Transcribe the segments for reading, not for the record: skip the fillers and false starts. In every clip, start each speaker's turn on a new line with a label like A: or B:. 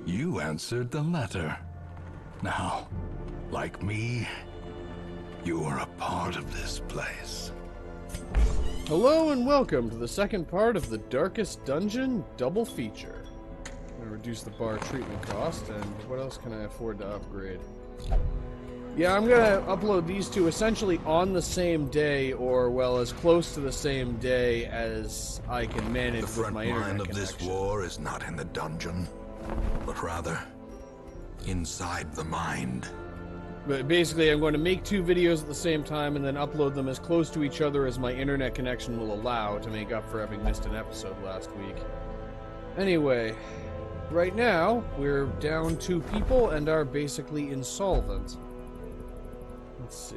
A: You answered the letter. Now, like me, you are a part of this place.
B: Hello and welcome to the second part of the Darkest Dungeon double feature. I'm going to reduce the bar treatment cost, and what else can I afford to upgrade? Yeah, I'm going to upload these two essentially on the same day, or, well, as close to the same day as I can manage with my internet connection.
A: The front line of this war is not in the dungeon, but rather inside the mind.
B: But basically, I'm going to make two videos at the same time and then upload them as close to each other as my internet connection will allow to make up for having missed an episode last week. Anyway, right now, we're down 2 people and are basically insolvent. Let's see.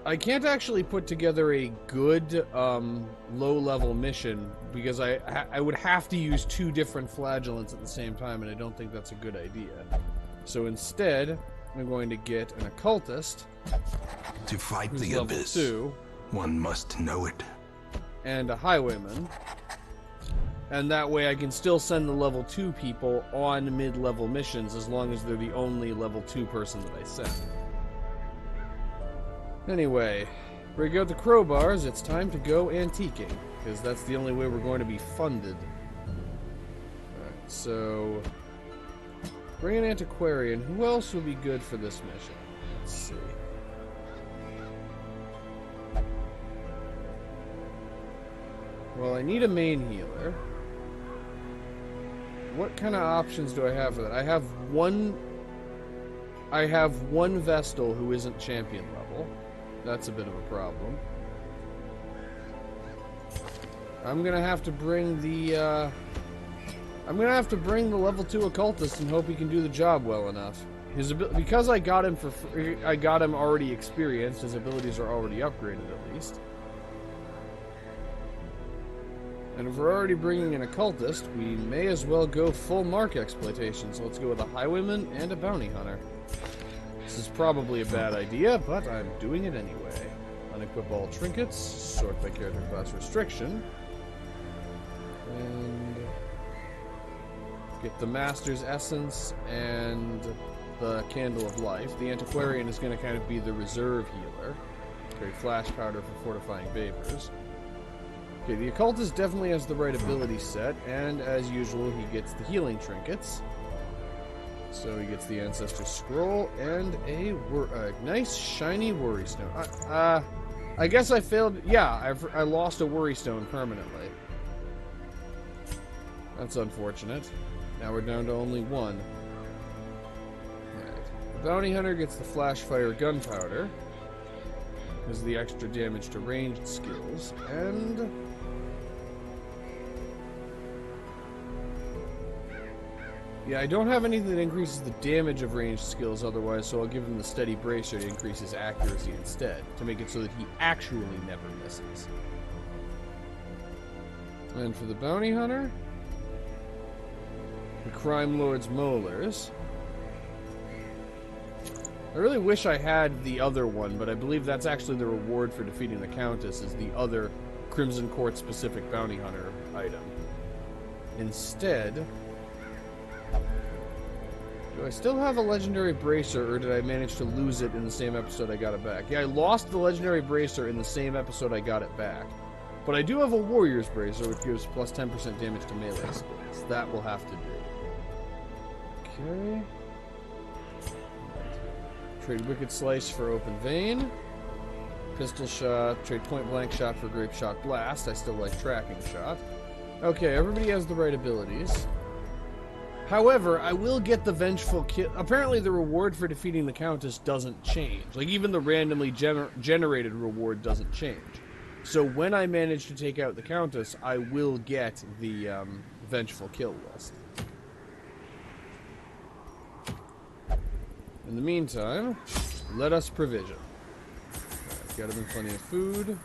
B: I can't actually put together a good, low-level mission because I would have to use 2 different flagellants at the same time, and I don't think that's a good idea. So instead, I'm going to get an occultist.
A: To fight the abyss,
B: 2,
A: one must know it.
B: and a highwayman. And that way I can still send the level 2 people on mid-level missions as long as they're the only level 2 person that I send. Anyway, break out the crowbars, it's time to go antiquing, because that's the only way we're going to be funded. Alright, so bring an antiquarian. Who else would be good for this mission? Let's see. Well, I need a main healer. What kind of options do I have for that? I have one Vestal who isn't champion level. That's a bit of a problem. I'm gonna have to bring the level 2 occultist and hope he can do the job well enough. Because I got him I got him already experienced. His abilities are already upgraded at least. And if we're already bringing an occultist, we may as well go full mark exploitation. So let's go with a highwayman and a bounty hunter. This is probably a bad idea, but I'm doing it anyway. Unequip all trinkets, sort by character class restriction, and get the Master's Essence and the Candle of Life. The Antiquarian is going to kind of be the reserve healer. Great flash powder for fortifying vapors. Okay, the Occultist definitely has the right ability set, and as usual, he gets the healing trinkets. So he gets the Ancestor Scroll and a nice shiny Worry Stone. I guess I failed. Yeah, I lost a Worry Stone permanently. That's unfortunate. Now we're down to only 1. Alright. The Bounty Hunter gets the Flashfire Gunpowder because of the extra damage to ranged skills, and yeah, I don't have anything that increases the damage of ranged skills otherwise, so I'll give him the Steady Bracer to increase his accuracy instead, to make it so that he actually never misses. And for the Bounty Hunter, the Crime Lord's Molars. I really wish I had the other one, but I believe that's actually the reward for defeating the Countess, is the other Crimson Court specific Bounty Hunter item. Instead, do I still have a Legendary Bracer, or did I manage to lose it in the same episode I got it back? Yeah, I lost the Legendary Bracer in the same episode I got it back. But I do have a Warrior's Bracer, which gives plus 10% damage to melee skills. That will have to do. Okay. Trade Wicked Slice for Open Vein. Pistol Shot. Trade Point Blank Shot for Grape Shot Blast. I still like Tracking Shot. Okay, everybody has the right abilities. However, I will get the Vengeful Kill. Apparently the reward for defeating the Countess doesn't change. Like, even the randomly generated reward doesn't change. So when I manage to take out the Countess, I will get the Vengeful Kill list. In the meantime, let us provision. Right, got him plenty of food.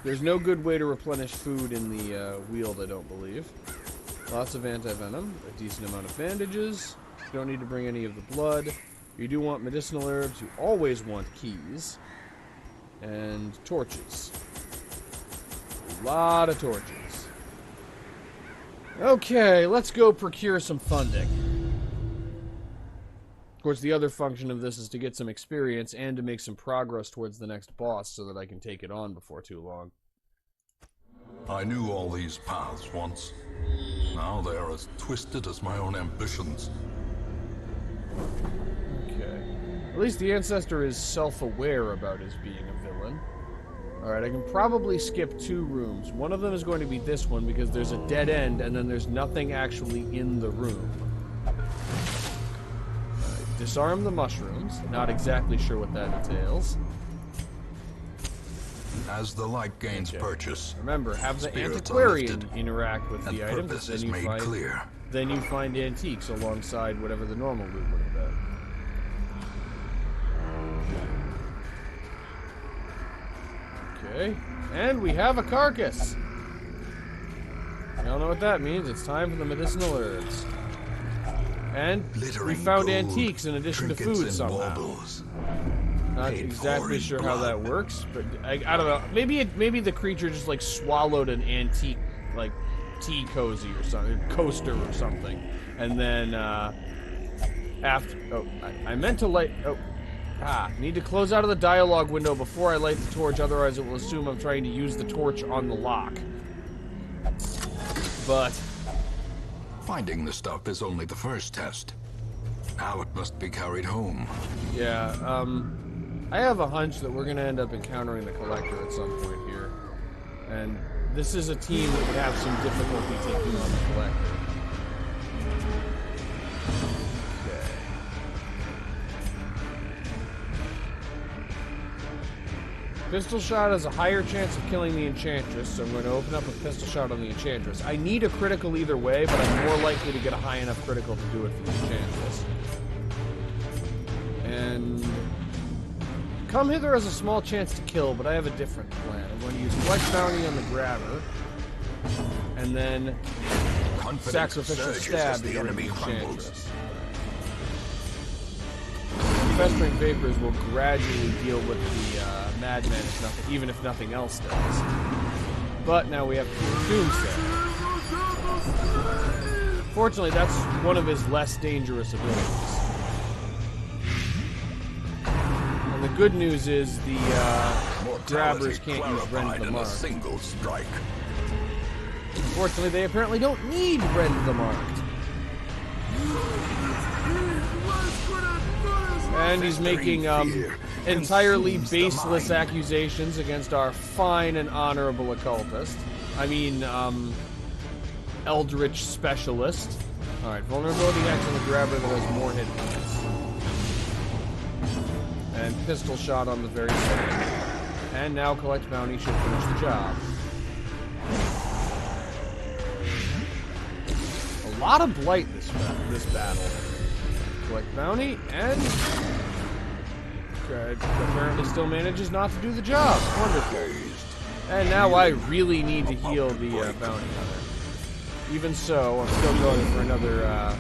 B: There's no good way to replenish food in the Weald, I don't believe. Lots of anti-venom, a decent amount of bandages. You don't need to bring any of the blood. You do want medicinal herbs. You always want keys. And torches. A lot of torches. Okay, let's go procure some funding. course, the other function of this is to get some experience and to make some progress towards the next boss so that I can take it on before too long.
A: I knew all these paths once. Now they are as twisted as my own ambitions.
B: Okay. At least the Ancestor is self-aware about his being a villain. Alright, I can probably skip 2 rooms. One of them is going to be this one because there's a dead end and then there's nothing actually in the room. Alright, disarm the mushrooms. Not exactly sure what that entails.
A: As the light gains purchase,
B: remember, have the
A: spirits
B: antiquarian interact with
A: and
B: the items,
A: purpose
B: then
A: is
B: you
A: made
B: find
A: clear.
B: then you find antiques alongside whatever the normal loot would have been. Okay, and we have a carcass. We all know what that means. It's time for the medicinal herbs. And we found antiques in addition to food somehow.
A: Baubles.
B: Not exactly sure how that works, but I don't know. Maybe the creature just like swallowed an antique like tea cozy or something, coaster or something, and then after. Oh, I meant to light. Oh, need to close out of the dialogue window before I light the torch. Otherwise, it will assume I'm trying to use the torch on the lock. But
A: finding the stuff is only the first test. Now it must be carried home.
B: Yeah. I have a hunch that we're going to end up encountering the Collector at some point here. And this is a team that would have some difficulty taking on the Collector. Okay. Pistol shot has a higher chance of killing the Enchantress, so I'm going to open up with pistol shot on the Enchantress. I need a critical either way, but I'm more likely to get a high enough critical to do it for the Enchantress. And come hither has a small chance to kill, but I have a different plan. I'm going to use Collect Bounty on the Grabber, and then Sacrificial Stab to get the Enchantress. Festering Vapors will gradually deal with the Madman, even if nothing else does. But now we have Doomsday. Fortunately, that's one of his less dangerous abilities. And the good news is the Grabbers can't use Rend the Marked.
A: Single strike.
B: Unfortunately, they apparently don't need Rend the Marked. And he's making entirely baseless accusations against our fine and honorable occultist. I mean, Eldritch Specialist. Alright, vulnerability hacks on the Grabber that has more hit points. And pistol shot on the very second. And now Collect Bounty should finish the job. A lot of blight this battle. Collect Bounty, and apparently still manages not to do the job. Wonderful. And now I really need to heal the Bounty Hunter. Even so, I'm still going for another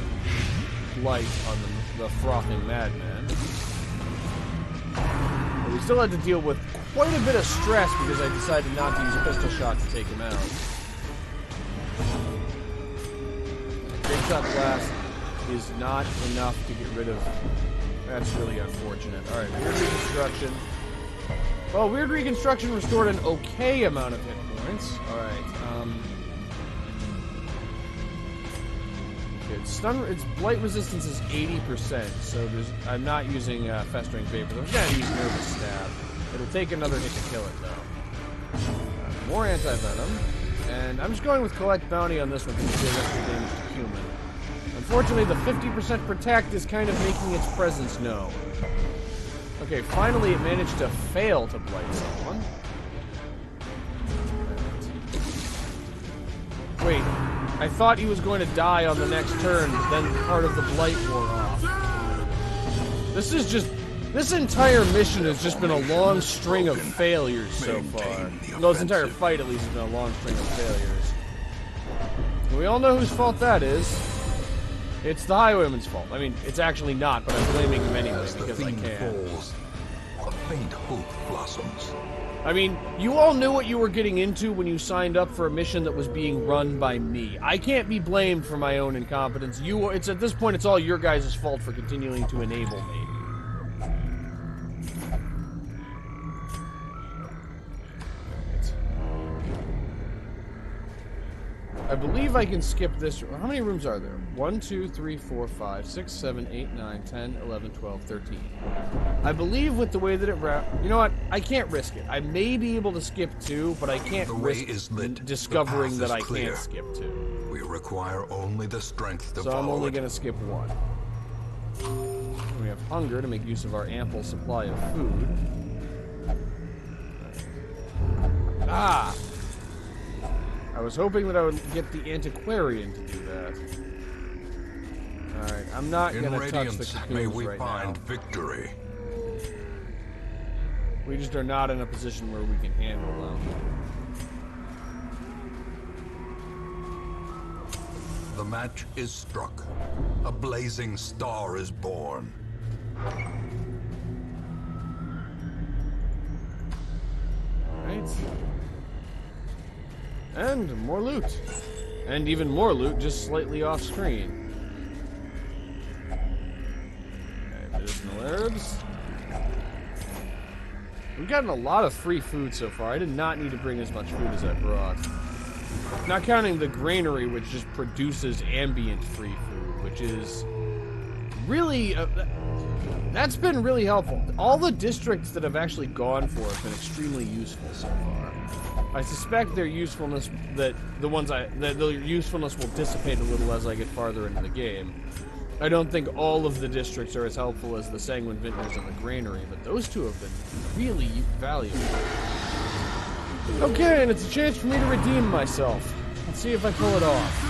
B: blight on the Frothing Madman. But we still had to deal with quite a bit of stress because I decided not to use a pistol shot to take him out. Big Shot Blast is not enough to get rid of. That's really unfortunate. Alright, Weird Reconstruction. Well, Weird Reconstruction restored an okay amount of hit points. Alright, its blight resistance is 80%, so I'm not using Festering Vapor. I'm gonna use Nervous Stab. It'll take another hit to kill it, though. More Anti-Venom. And I'm just going with Collect Bounty on this one because it deals extra damage to human. Unfortunately, the 50% protect is kind of making its presence known. Okay, finally it managed to fail to blight someone. Wait, I thought he was going to die on the next turn, but then part of the blight wore off. This entire mission has just been a long string of failures so far. Well, this entire fight, at least, has been a long string of failures. And we all know whose fault that is. It's the Highwayman's fault. I mean, it's actually not, but I'm blaming him anyway because I can.
A: Falls, a faint hope blossoms.
B: I mean, you all knew what you were getting into when you signed up for a mission that was being run by me. I can't be blamed for my own incompetence. It's at this point, it's all your guys' fault for continuing to enable me. I believe I can skip this. How many rooms are there? 1, 2, 3, 4, 5, 6, 7, 8, 9, 10, 11, 12, 13. I believe with the way that it you know what? I can't risk it. I may be able to skip 2, but I can't risk discovering that I can't skip 2.
A: We require only the strength to follow.
B: So I'm only going to skip 1. We have hunger to make use of our ample supply of food. Ah! I was hoping that I would get the antiquarian to do that. Alright, I'm not gonna touch the cocoons
A: may we
B: right
A: find
B: now.
A: Victory.
B: We just are not in a position where we can handle them.
A: The match is struck. A blazing star is born.
B: Alright. And more loot. And even more loot just slightly off screen. Okay, medicinal herbs. We've gotten a lot of free food so far. I did not need to bring as much food as I brought. Not counting the granary, which just produces ambient free food, which is really... that's been really helpful. All the districts that I've actually gone for have been extremely useful so far. I suspect their usefulness their usefulness will dissipate a little as I get farther into the game. I don't think all of the districts are as helpful as the Sanguine Vintners and the Granary, but those two have been really valuable. Okay, and it's a chance for me to redeem myself. Let's see if I pull it off.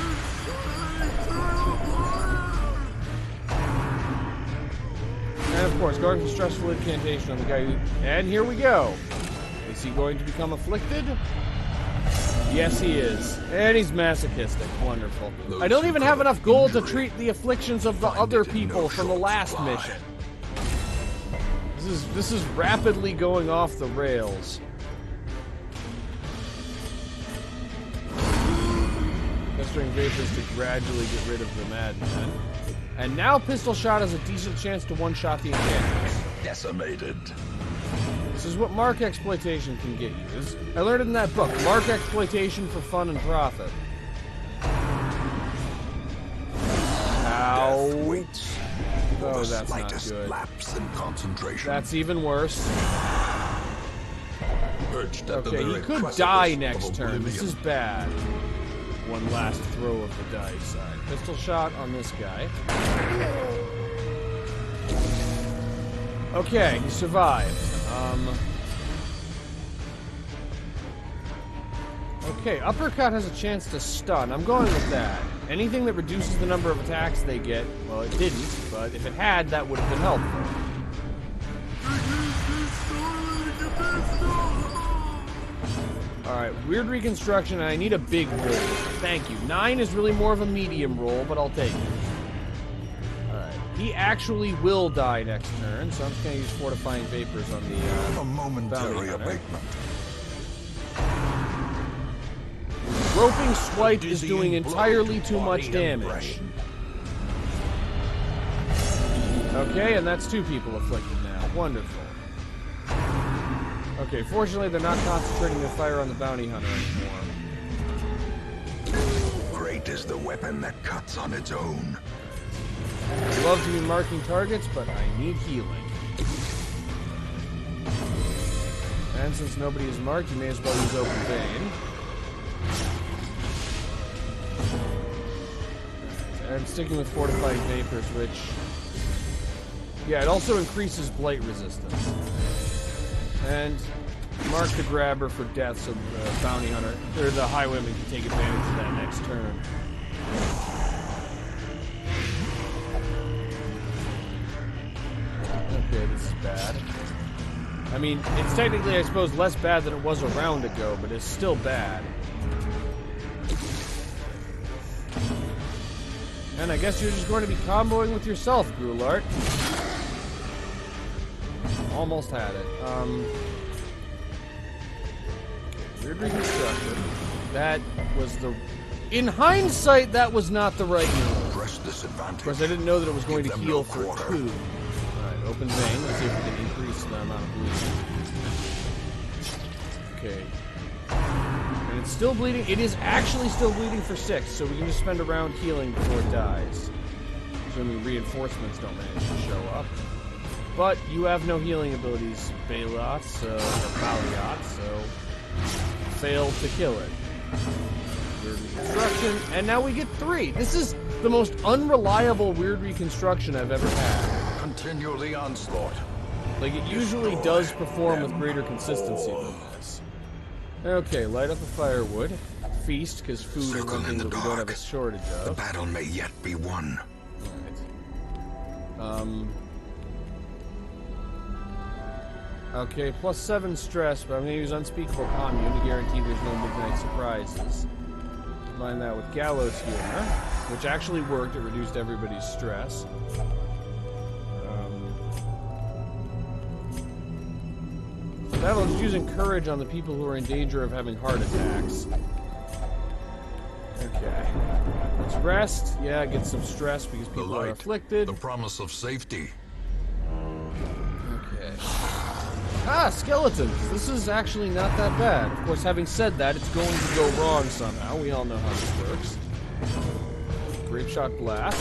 B: And of course, going for stressful incantation on the guy who... And here we go! Is he going to become afflicted? Yes, he is. And he's masochistic. Wonderful. I don't even have enough gold to treat the afflictions of the other people from the last mission. This is rapidly going off the rails. Pestering vapors to gradually get rid of the madman. And now Pistol Shot has a decent chance to one-shot the enchanters.
A: Decimated.
B: This is what Mark Exploitation can get you. I learned it in that book, Mark Exploitation for Fun and Profit. Ow. Oh, that's not good.
A: Lapse in concentration.
B: That's even worse. Okay, he could
A: precipice
B: die next
A: of
B: turn.
A: oblivion.
B: This is bad. One last throw of the dice side. Pistol Shot on this guy. Okay, he survived. Okay, Uppercut has a chance to stun. I'm going with that. Anything that reduces the number of attacks they get, well, it didn't, but if it had, that would have been helpful. Alright, weird reconstruction, and I need a big roll. Thank you. 9 is really more of a medium roll, but I'll take it. Alright, he actually will die next turn, so I'm just going to use Fortifying Vapors on the
A: A momentary
B: bounty hunter.
A: abatement.
B: Roping Swipe is doing entirely too much damage. Okay, and that's 2 people afflicted now. Wonderful. Okay, fortunately they're not concentrating their fire on the bounty hunter anymore.
A: Great is the weapon that cuts on its own.
B: I'd love to be marking targets, but I need healing. And since nobody is marked, you may as well use Open Vein. And sticking with Fortifying Vapors, which... yeah, it also increases blight resistance. And mark the grabber for death so the bounty hunter, or the highwayman can take advantage of that next turn. Okay, this is bad. I mean, it's technically, I suppose, less bad than it was a round ago, but it's still bad. And I guess you're just going to be comboing with yourself, Grulart. Weird reconstruction. That was the... In hindsight, that was not the right move.
A: Press this advantage.
B: Of course, I didn't know that it was going to heal for 2.
A: quarter.
B: Alright, open vein. Let's see if we can increase the amount of bleeding. Okay. And it's still bleeding. It is actually still bleeding for 6, so we can just spend a round healing before it dies. Assuming reinforcements don't manage to show up. But you have no healing abilities, Bailat, or Baliat, so failed to kill it. Weird reconstruction, and now we get 3. This is the most unreliable weird reconstruction I've ever had.
A: Continue the onslaught.
B: Like, it usually does perform with greater consistency than this. Okay, light up the firewood. Feast, because food is
A: Circle
B: something
A: in the
B: that we don't have a
A: dark.
B: shortage
A: The
B: of.
A: battle may yet be won.
B: Alright. Okay, plus 7 stress, but I'm going to use Unspeakable Commune to guarantee there's no midnight surprises. Combine that with Gallows Humor, which actually worked. It reduced everybody's stress. That was using Courage on the people who are in danger of having heart attacks. Okay. Let's rest. Yeah, get some stress because
A: The
B: people are
A: light,
B: afflicted.
A: the promise of safety.
B: Okay. Ah, skeletons. This is actually not that bad. Of course, having said that, it's going to go wrong somehow. We all know how this works. Grape Shot Blast.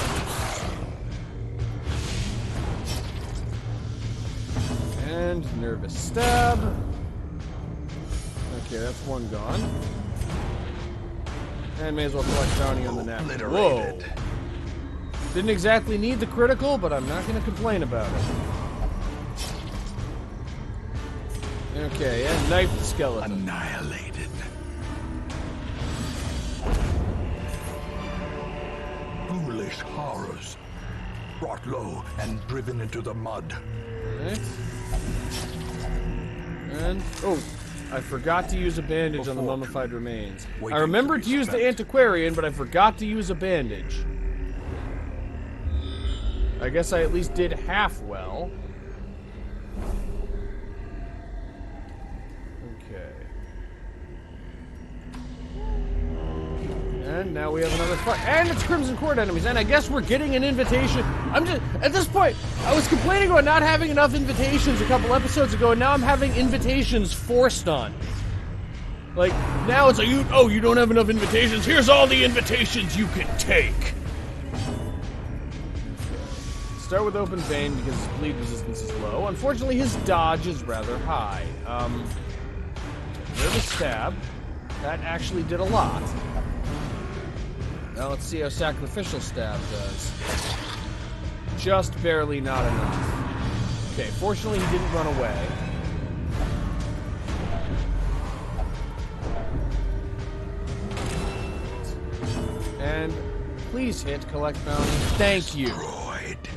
B: And Nervous Stab. Okay, that's one gone. And may as well collect bounty on the nap. Whoa!
A: Obliterated.
B: Didn't exactly need the critical, but I'm not going to complain about it. Okay, and knife the skeleton.
A: Annihilated. Foolish horrors. Brought low and driven into the mud.
B: Alright. And, oh, I forgot to use a bandage on the mummified remains. I remembered to use the antiquarian, but I forgot to use a bandage. I guess I at least did half well. Okay. And now we have another fight. And it's Crimson Court enemies. And I guess we're getting an invitation. I'm just, at this point, I was complaining about not having enough invitations a couple episodes ago, and now I'm having invitations forced on me. Like, now it's like, you don't have enough invitations. Here's all the invitations you can take. Start with Open Vein because his bleed resistance is low. Unfortunately, his dodge is rather high. Nervous Stab. That actually did a lot. Now let's see how Sacrificial Stab does. Just barely not enough. Okay, fortunately he didn't run away. And please hit Collect Bounty. Thank you.
A: Destroyed.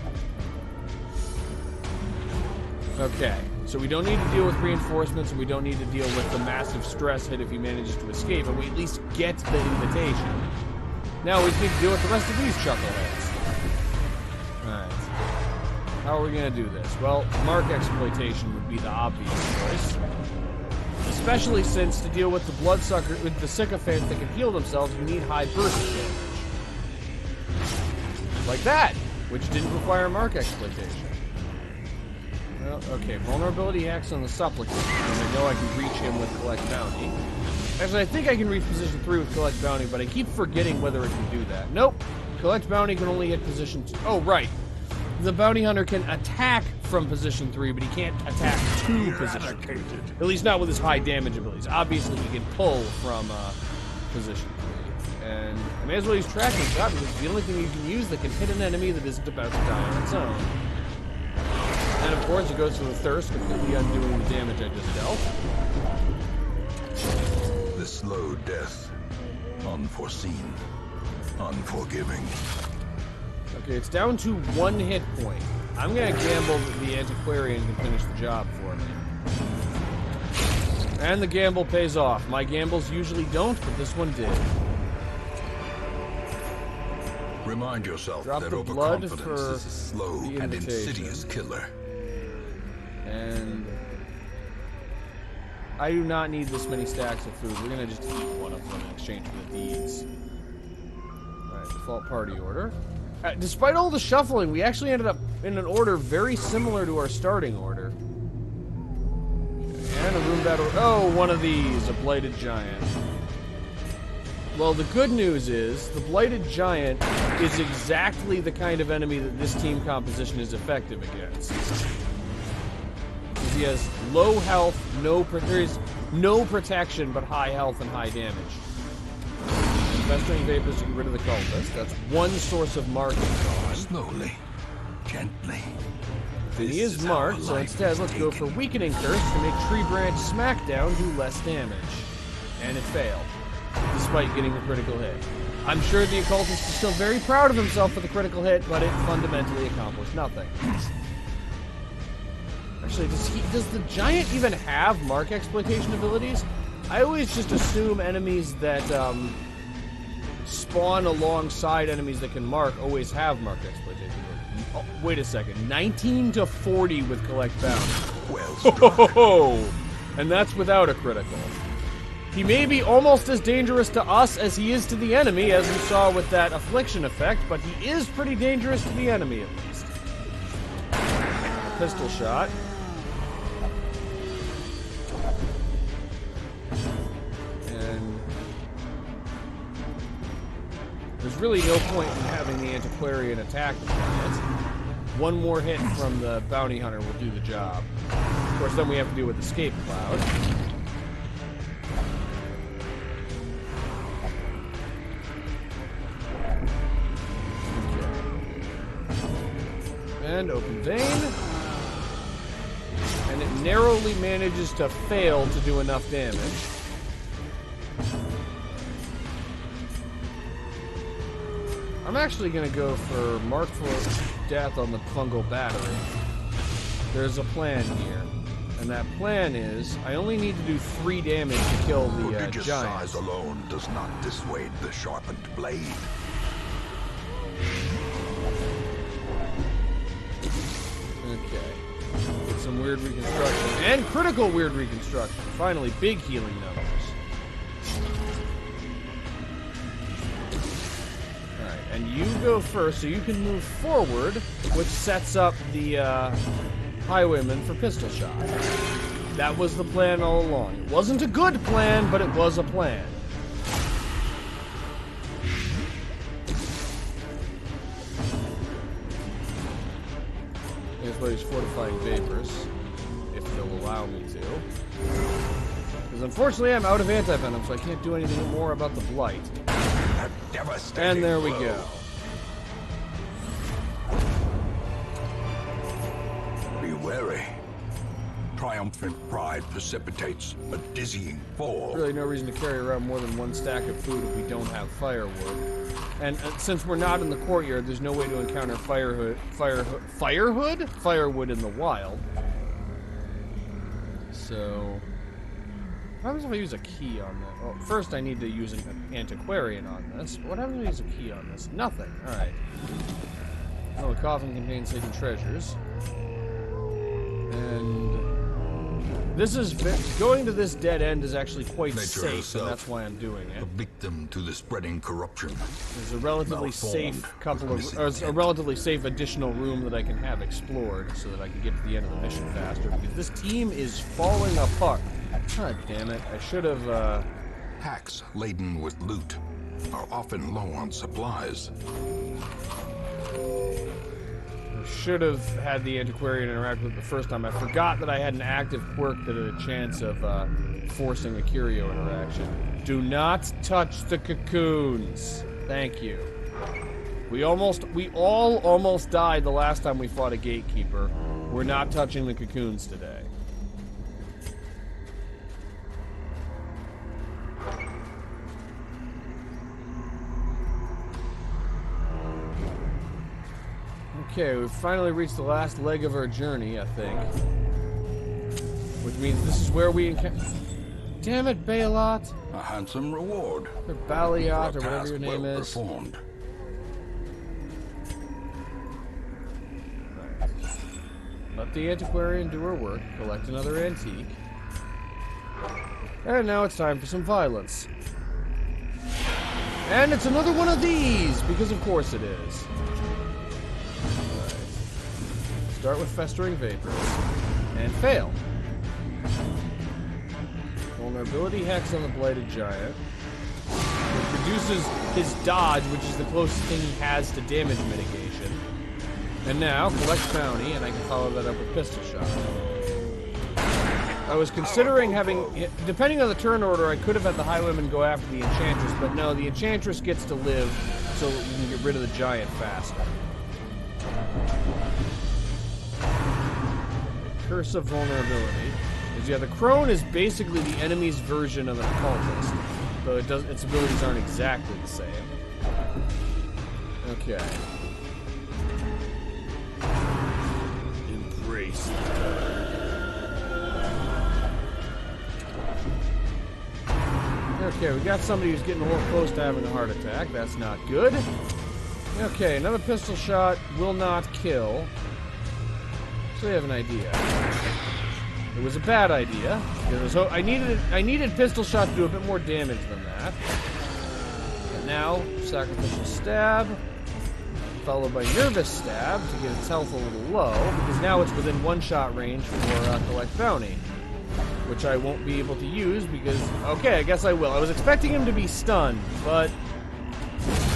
B: Okay, so we don't need to deal with reinforcements, and we don't need to deal with the massive stress hit if he manages to escape, and we at least get the invitation. Now we need to deal with the rest of these chuckleheads. Alright. How are we going to do this? Well, Mark Exploitation would be the obvious choice. Especially since to deal with the bloodsucker, with the sycophants that can heal themselves, you need high burst damage. Like that, which didn't require Mark Exploitation. Well, okay, vulnerability acts on the supplicant, and I know I can reach him with Collect Bounty. Actually, I think I can reach position 3 with Collect Bounty, but I keep forgetting whether it can do that. Nope. Collect Bounty can only hit position 2. Oh, right. The Bounty Hunter can attack from position 3, but he can't attack to position 3. At least not with his high damage abilities. Obviously, he can pull from position 3. And I may as well use Tracking Shot, because it's the only thing you can use that can hit an enemy that isn't about to die on its own. And of course, it goes for the Thirst, completely undoing the damage I just dealt.
A: The slow death. Unforeseen. Unforgiving.
B: Okay, it's down to 1 hit point. I'm gonna gamble that the Antiquarian can finish the job for me. And the gamble pays off. My gambles usually don't, but this one did.
A: Remind yourself
B: Drop
A: that
B: the blood
A: overconfidence
B: for
A: is a slow
B: the
A: and
B: invitation.
A: insidious killer.
B: And... okay, I do not need this many stacks of food. We're gonna just eat one of them in exchange for the deeds. Alright, default party order. Despite all the shuffling, we actually ended up in an order very similar to our starting order. And a room battle. Oh, one of these, a blighted giant. Well, the good news is, the blighted giant is exactly the kind of enemy that this team composition is effective against. Because he has low health, there's no protection, but high health and high damage. Festering vapors to get rid of the cultist. That's one source of marking gone.
A: Slowly, gently.
B: He is marked, so instead let's go for Weakening Curse to make Tree Branch Smackdown do less damage. And it failed, despite getting the critical hit. I'm sure the occultist is still very proud of himself for the critical hit, but it fundamentally accomplished nothing. Actually, does the giant even have mark exploitation abilities? I always just assume enemies that spawn alongside enemies that can mark always have mark exploitation. Oh, wait a second. 19 to 40 with collect bounty. Well, and that's without a critical. He may be almost as dangerous to us as he is to the enemy, as we saw with that affliction effect, but he is pretty dangerous to the enemy at least. Pistol shot. And there's really no point in having the antiquarian attack the planet. One more hit from the bounty hunter will do the job. Of course, then we have to deal with escape cloud. And open vein. And it narrowly manages to fail to do enough damage. I'm actually going to go for Mark for Death on the fungal battery. There's a plan here. And that plan is, I only need to do 3 damage to kill the
A: Prodigious
B: giant.
A: size alone does not dissuade the sharpened blade.
B: Okay. Get some weird reconstruction. And critical weird reconstruction. Finally, big healing numbers. Alright, and you go first, so you can move forward, which sets up the highwayman for pistol shot. That was the plan all along. It wasn't a good plan, but it was a plan. That's why he's fortifying vapors, if they'll allow me to. Because unfortunately I'm out of anti-venom, so I can't do anything more about the blight. And there we go.
A: Be wary. Triumphant pride precipitates a dizzying fall.
B: Really no reason to carry around more than 1 stack of food if we don't have firewood. And since we're not in the courtyard, there's no way to encounter firewood in the wild. So, what happens if I use a key on that? Well, first I need to use an antiquarian on this. What happens if I use a key on this? Nothing. Alright. Oh, the coffin contains hidden treasures. And this is going to this dead end is actually quite safe, and that's why I'm doing it.
A: A victim to the spreading corruption.
B: There's a relatively safe a relatively safe additional room that I can have explored, so that I can get to the end of the mission faster. Because this team is falling apart. God damn it! I should have.
A: Packs laden with loot are often low on supplies.
B: Should have had the antiquarian interact with it the first time. I forgot that I had an active quirk that had a chance of forcing a curio interaction. Do not touch the cocoons. Thank you. We all almost died the last time we fought a gatekeeper. We're not touching the cocoons today. Okay, we've finally reached the last leg of our journey, I think. Which means this is where we encounter... Damn it, Baelot!
A: A handsome reward.
B: Or Baliot, or whatever your name is.
A: Performed.
B: Let the antiquarian do her work, collect another antique. And now it's time for some violence. And it's another one of these, because of course it is. Alright. Start with Festering Vapors. And fail. Vulnerability Hex on the Blighted Giant. It reduces his dodge, which is the closest thing he has to damage mitigation. And now, collect Bounty, and I can follow that up with Pistol Shot. I was considering having, depending on the turn order, I could have had the Highwayman go after the Enchantress, but no, the Enchantress gets to live so that we can get rid of the Giant faster. Curse of Vulnerability. Yeah, the Crone is basically the enemy's version of an Occultist, though its abilities aren't exactly the same. Okay. Embrace. Okay, we got somebody who's getting a little close to having a heart attack. That's not good. Okay, another pistol shot will not kill. So we have an idea. It was a bad idea. I needed pistol shot to do a bit more damage than that. And now, sacrificial stab, followed by nervous stab to get its health a little low, because now it's within one-shot range for collect bounty, which I won't be able to use because, okay, I guess I will. I was expecting him to be stunned, but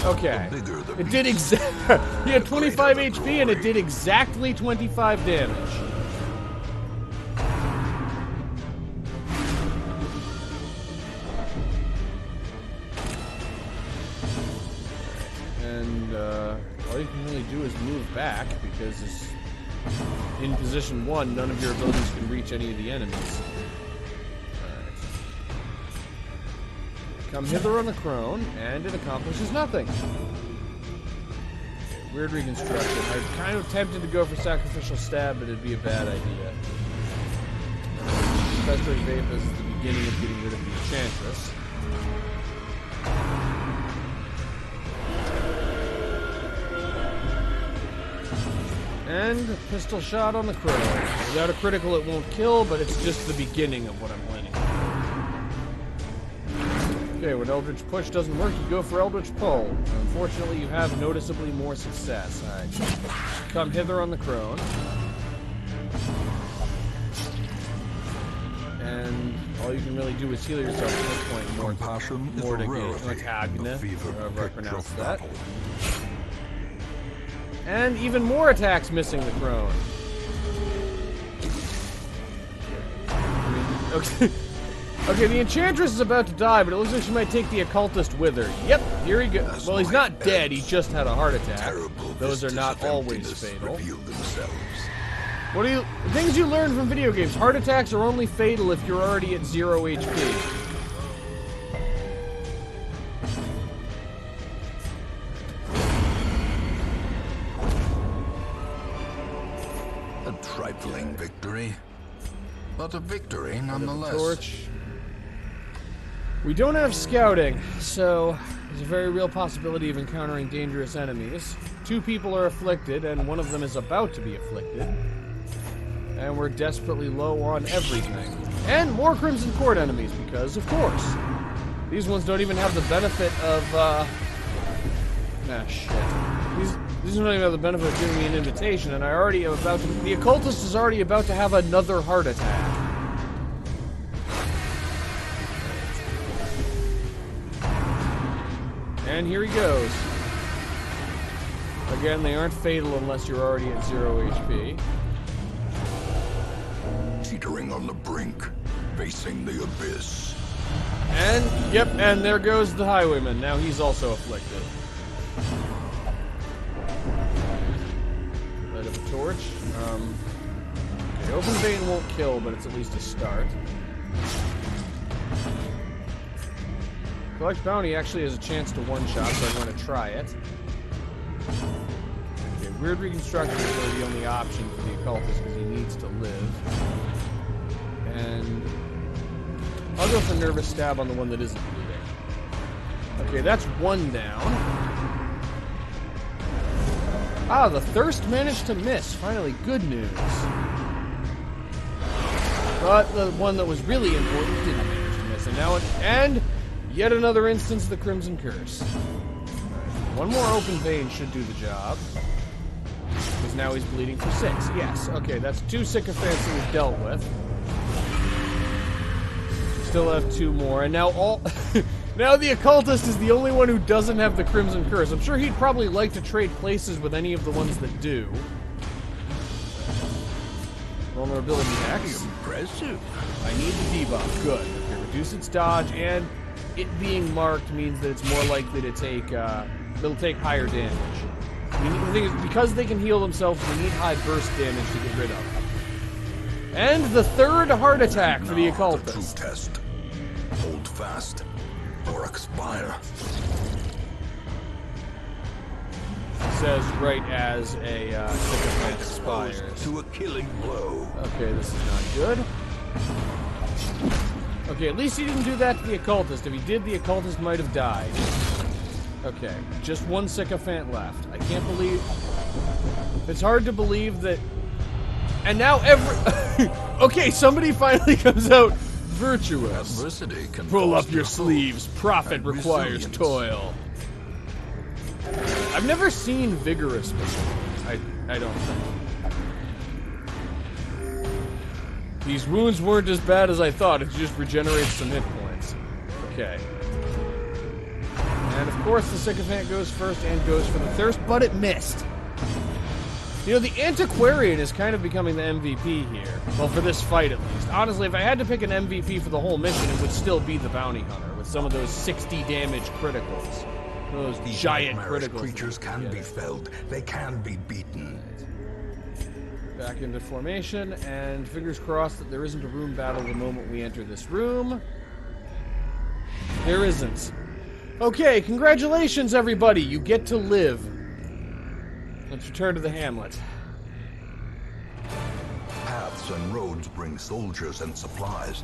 B: okay. It did exactly. He had 25 HP and it did exactly 25 damage. And all you can really do is move back because in position 1, none of your abilities can reach any of the enemies. Come hither on the Crone, and it accomplishes nothing. Weird reconstruction. I'm kind of tempted to go for sacrificial stab, but it'd be a bad idea. Festering Vape is the beginning of getting rid of the Enchantress. And pistol shot on the Crone. Without a critical, it won't kill, but it's just the beginning of what I'm planning. Okay, when Eldritch Push doesn't work, you go for Eldritch Pull. Unfortunately, you have noticeably more success. Alright. Come hither on the Crone. And all you can really do is heal yourself at this point. More to however I pronounce that. And even more attacks missing the Crone. Okay. Okay, the Enchantress is about to die, but it looks like she might take the Occultist with her. Yep, here he goes. Well, he's not dead, he just had a heart attack. Those are not always fatal. What do you... Things you learn from video games. Heart attacks are only fatal if you're already at 0 HP.
A: A trifling victory, but a victory nonetheless.
B: Torch. We don't have scouting, so there's a very real possibility of encountering dangerous enemies. 2 people are afflicted, and one of them is about to be afflicted. And we're desperately low on everything. And more Crimson Court enemies, because, of course, these ones don't even have the benefit of, shit. These don't even have the benefit of giving me an invitation, and I already am about to... The Occultist is already about to have another heart attack. And here he goes. Again, they aren't fatal unless you're already at 0 HP.
A: Teetering on the brink, facing the abyss.
B: And, yep, and there goes the Highwayman. Now he's also afflicted. Light up a torch. Okay, Open Vein won't kill, but it's at least a start. Collect Bounty actually has a chance to one-shot, so I'm going to try it. Okay, Weird Reconstruction is really the only option for the Occultist because he needs to live. And I'll go for Nervous Stab on the one that isn't bleeding. Okay, that's 1 down. Ah, the Thirst managed to miss. Finally, good news. But the one that was really important didn't manage to miss Yes, and yet another instance of the Crimson Curse. Right. One more open vein should do the job. Because now he's bleeding for 6. Yes, okay, that's 2 sycophants that we've dealt with. Still have 2 more, and now now the occultist is the only one who doesn't have the Crimson Curse. I'm sure he'd probably like to trade places with any of the ones that do. Vulnerability X.
A: Impressive.
B: I need the debuff. Good. Okay, reduce its dodge, and it being marked means that it's more likely to take, it'll take higher damage. The thing is, because they can heal themselves, we need high burst damage to get rid of. And the 3rd heart attack for the occultist.
A: True test. Hold fast, or expire.
B: Says right as a sycophant expires.
A: To a killing blow.
B: Okay, this is not good. Okay, at least he didn't do that to the occultist. If he did, the occultist might have died. Okay, just 1 sycophant left. I can't believe... It's hard to believe that... And now okay, somebody finally comes out virtuous.
A: Adversity can
B: Roll up your sleeves. Profit requires toil. I've never seen vigorous before. I don't think. These wounds weren't as bad as I thought. It just regenerates some hit points. Okay. And of course the sycophant goes first and goes for the thirst, but it missed. You know, the Antiquarian is kind of becoming the MVP here. Well, for this fight at least. Honestly, if I had to pick an MVP for the whole mission, it would still be the Bounty Hunter, with some of those 60 damage criticals. Those giant criticals.
A: Creatures can be felled. They can be beaten.
B: Back into formation, and fingers crossed that there isn't a room battle the moment we enter this room. There isn't. Okay, congratulations, everybody. You get to live. Let's return to the hamlet.
A: Paths and roads bring soldiers and supplies.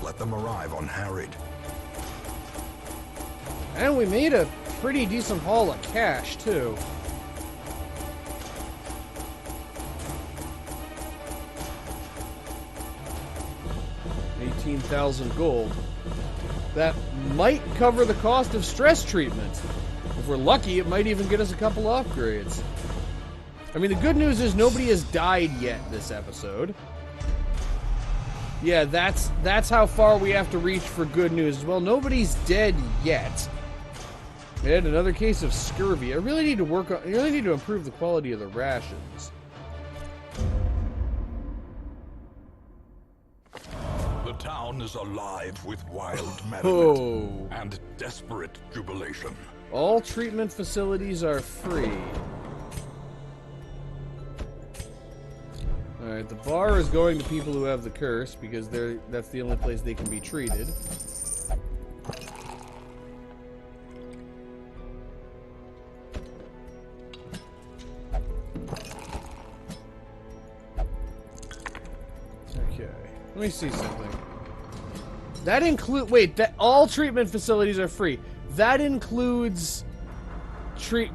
A: Let them arrive unharried.
B: And we made a pretty decent haul of cash, too. $18,000 gold. That might cover the cost of stress treatment. If we're lucky, it might even get us a couple upgrades. I mean, the good news is nobody has died yet this episode. Yeah, that's how far we have to reach for good news. Well, nobody's dead yet. And another case of scurvy. I really need to improve the quality of the rations.
A: The town is alive with wild merriment and desperate jubilation.
B: All treatment facilities are free. Alright, the bar is going to people who have the curse because that's the only place they can be treated. Okay, let me see something. That all treatment facilities are free. That includes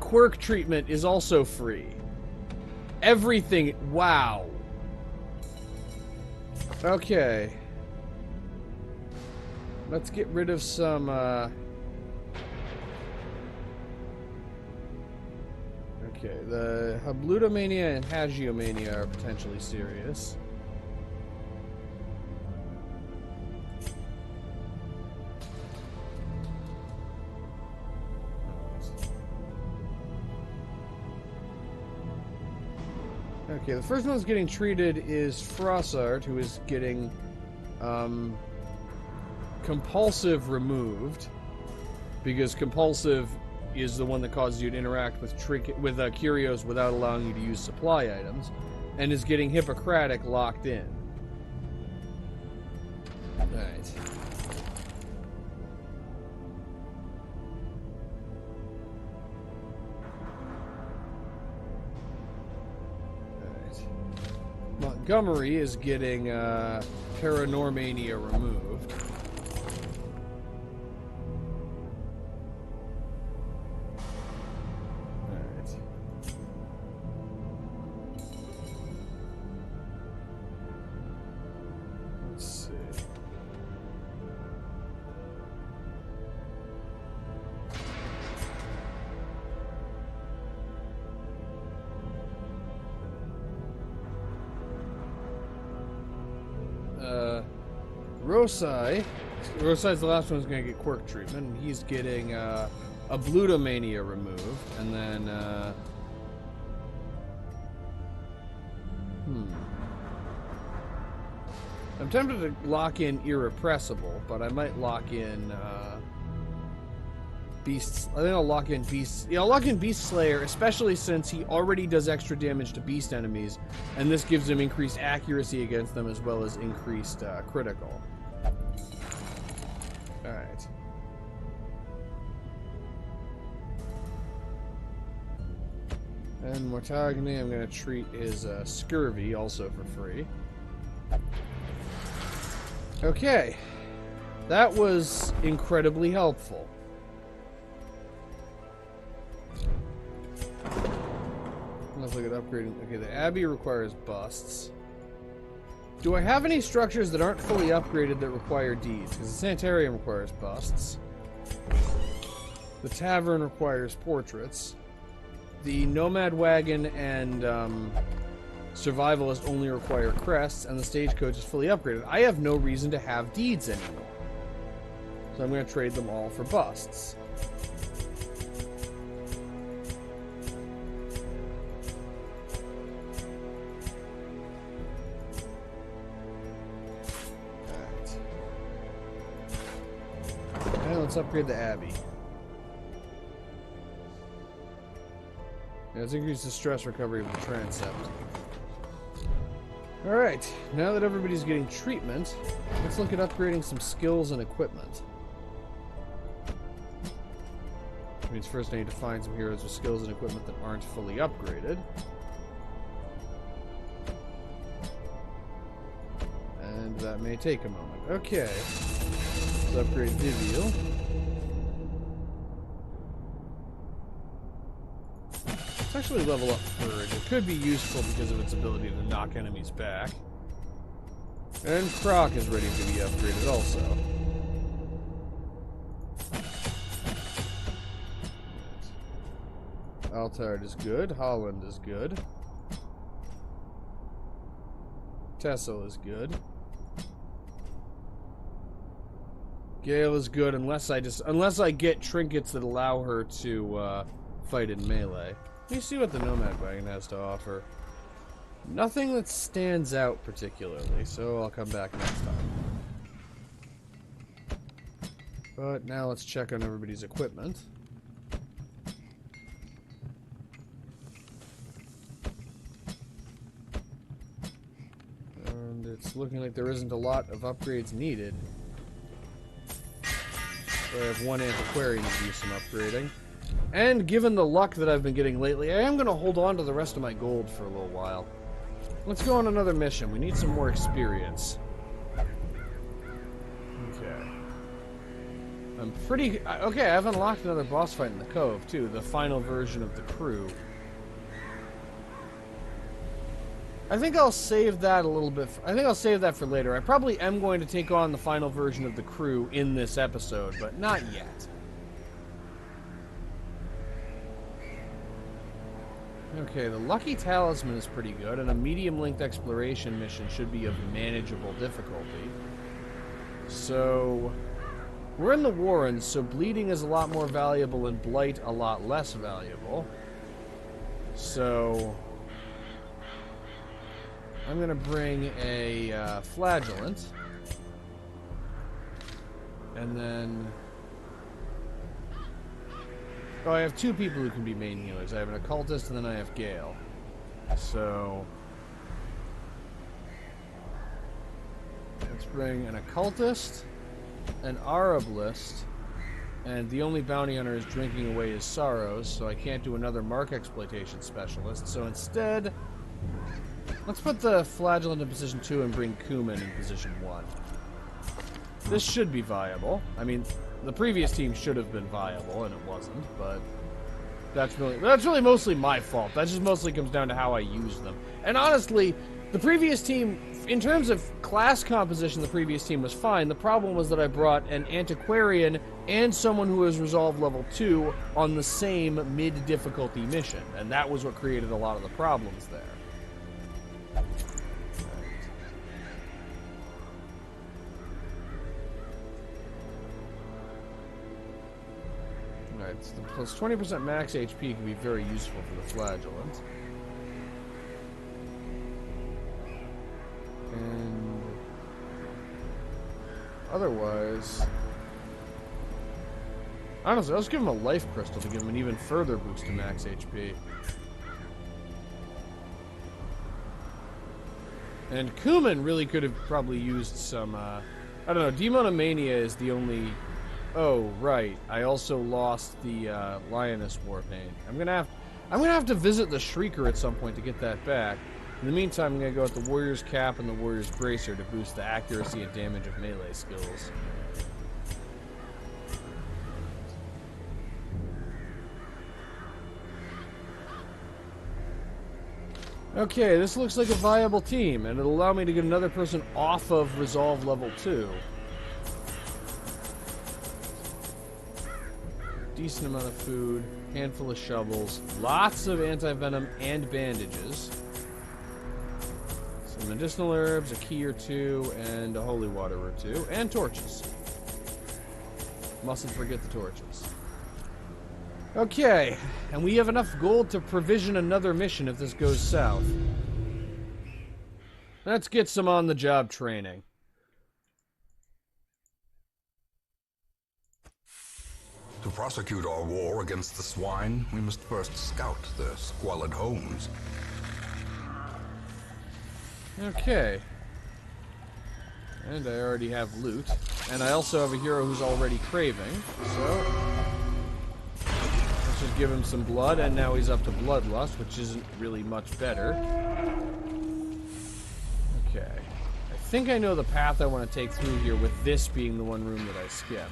B: quirk treatment is also free. Everything, wow. Okay. Let's get rid of some, okay, the Hablutomania and Hagiomania are potentially serious. Okay, the first one that's getting treated is Frossart, who is getting compulsive removed, because compulsive is the one that causes you to interact with curios without allowing you to use supply items, and is getting Hippocratic locked in. Alright. Montgomery is getting Paranormania removed. Alright. Let's see. Rosai. Rosai's the last one who's going to get quirk treatment, and he's getting a Blutomania removed, and then I'm tempted to lock in Irrepressible, but I might lock in Beasts. I think I'll lock in Beast. Yeah, I'll lock in Beast Slayer, especially since he already does extra damage to beast enemies, and this gives him increased accuracy against them as well as increased critical. Alright. And Mortagni, I'm going to treat his Scurvy also for free. Okay. That was incredibly helpful. Let's look at upgrading. Okay, the Abbey requires busts. Do I have any structures that aren't fully upgraded that require deeds? Because the Sanitarium requires busts. The Tavern requires portraits. The Nomad Wagon and Survivalist only require crests, and the Stagecoach is fully upgraded. I have no reason to have deeds anymore. So I'm going to trade them all for busts. Let's upgrade the Abbey. Yeah, let's increase the stress recovery of the transept. Alright, now that everybody's getting treatment, let's look at upgrading some skills and equipment. Which means first I need to find some heroes with skills and equipment that aren't fully upgraded. And that may take a moment. Okay. Let's upgrade Viviel. Let's actually level up Courage. It could be useful because of its ability to knock enemies back. And Croc is ready to be upgraded also. Altard is good. Holland is good. Tessel is good. Gale is good unless I get trinkets that allow her to fight in melee. Let me see what the Nomad Wagon has to offer. Nothing that stands out particularly, so I'll come back next time. But now let's check on everybody's equipment. And it's looking like there isn't a lot of upgrades needed. I have one Antiquarian to do some upgrading. And given the luck that I've been getting lately, I am going to hold on to the rest of my gold for a little while. Let's go on another mission. We need some more experience. Okay. Okay, I've unlocked another boss fight in the Cove, too. The final version of the crew. I think I'll save that a little bit. I think I'll save that for later. I probably am going to take on the final version of the crew in this episode, but not yet. Okay, the Lucky Talisman is pretty good, and a medium-length exploration mission should be of manageable difficulty. So, we're in the Warrens, so bleeding is a lot more valuable and blight a lot less valuable. So, I'm going to bring a flagellant. And then... Oh, I have two people who can be main healers. I have an occultist and then I have Gale. So... let's bring an occultist, an Arablist, and the only bounty hunter is drinking away his sorrows, so I can't do another mark exploitation specialist. So instead... let's put the flagellant in position 2 and bring Kuman in position 1. This should be viable. I mean, the previous team should have been viable, and it wasn't, but that's really mostly my fault. That just mostly comes down to how I use them. And honestly, the previous team, in terms of class composition, the previous team was fine. The problem was that I brought an Antiquarian and someone who was Resolve level 2 on the same mid-difficulty mission, and that was what created a lot of the problems there. Alright, so the plus 20% max HP can be very useful for the flagellant. And otherwise, honestly, I'll just give him a life crystal to give him an even further boost to max HP. And Kuman really could have probably used some, I don't know, Demonomania is the only... Oh, right. I also lost the, Lioness Warpaint. I'm gonna have to visit the Shrieker at some point to get that back. In the meantime, I'm gonna go with the Warrior's Cap and the Warrior's Bracer to boost the accuracy and damage of melee skills. Okay, this looks like a viable team, and it'll allow me to get another person off of Resolve level 2. Decent amount of food, handful of shovels, lots of anti-venom and bandages. Some medicinal herbs, a key or two, and a holy water or two, and torches. Mustn't forget the torches. Okay, and we have enough gold to provision another mission if this goes south. Let's get some on-the-job training.
A: To prosecute our war against the swine, we must first scout their squalid homes.
B: Okay. And I already have loot. And I also have a hero who's already craving, so... let's just give him some blood, and now he's up to Bloodlust, which isn't really much better. Okay. I think I know the path I want to take through here, with this being the one room that I skipped.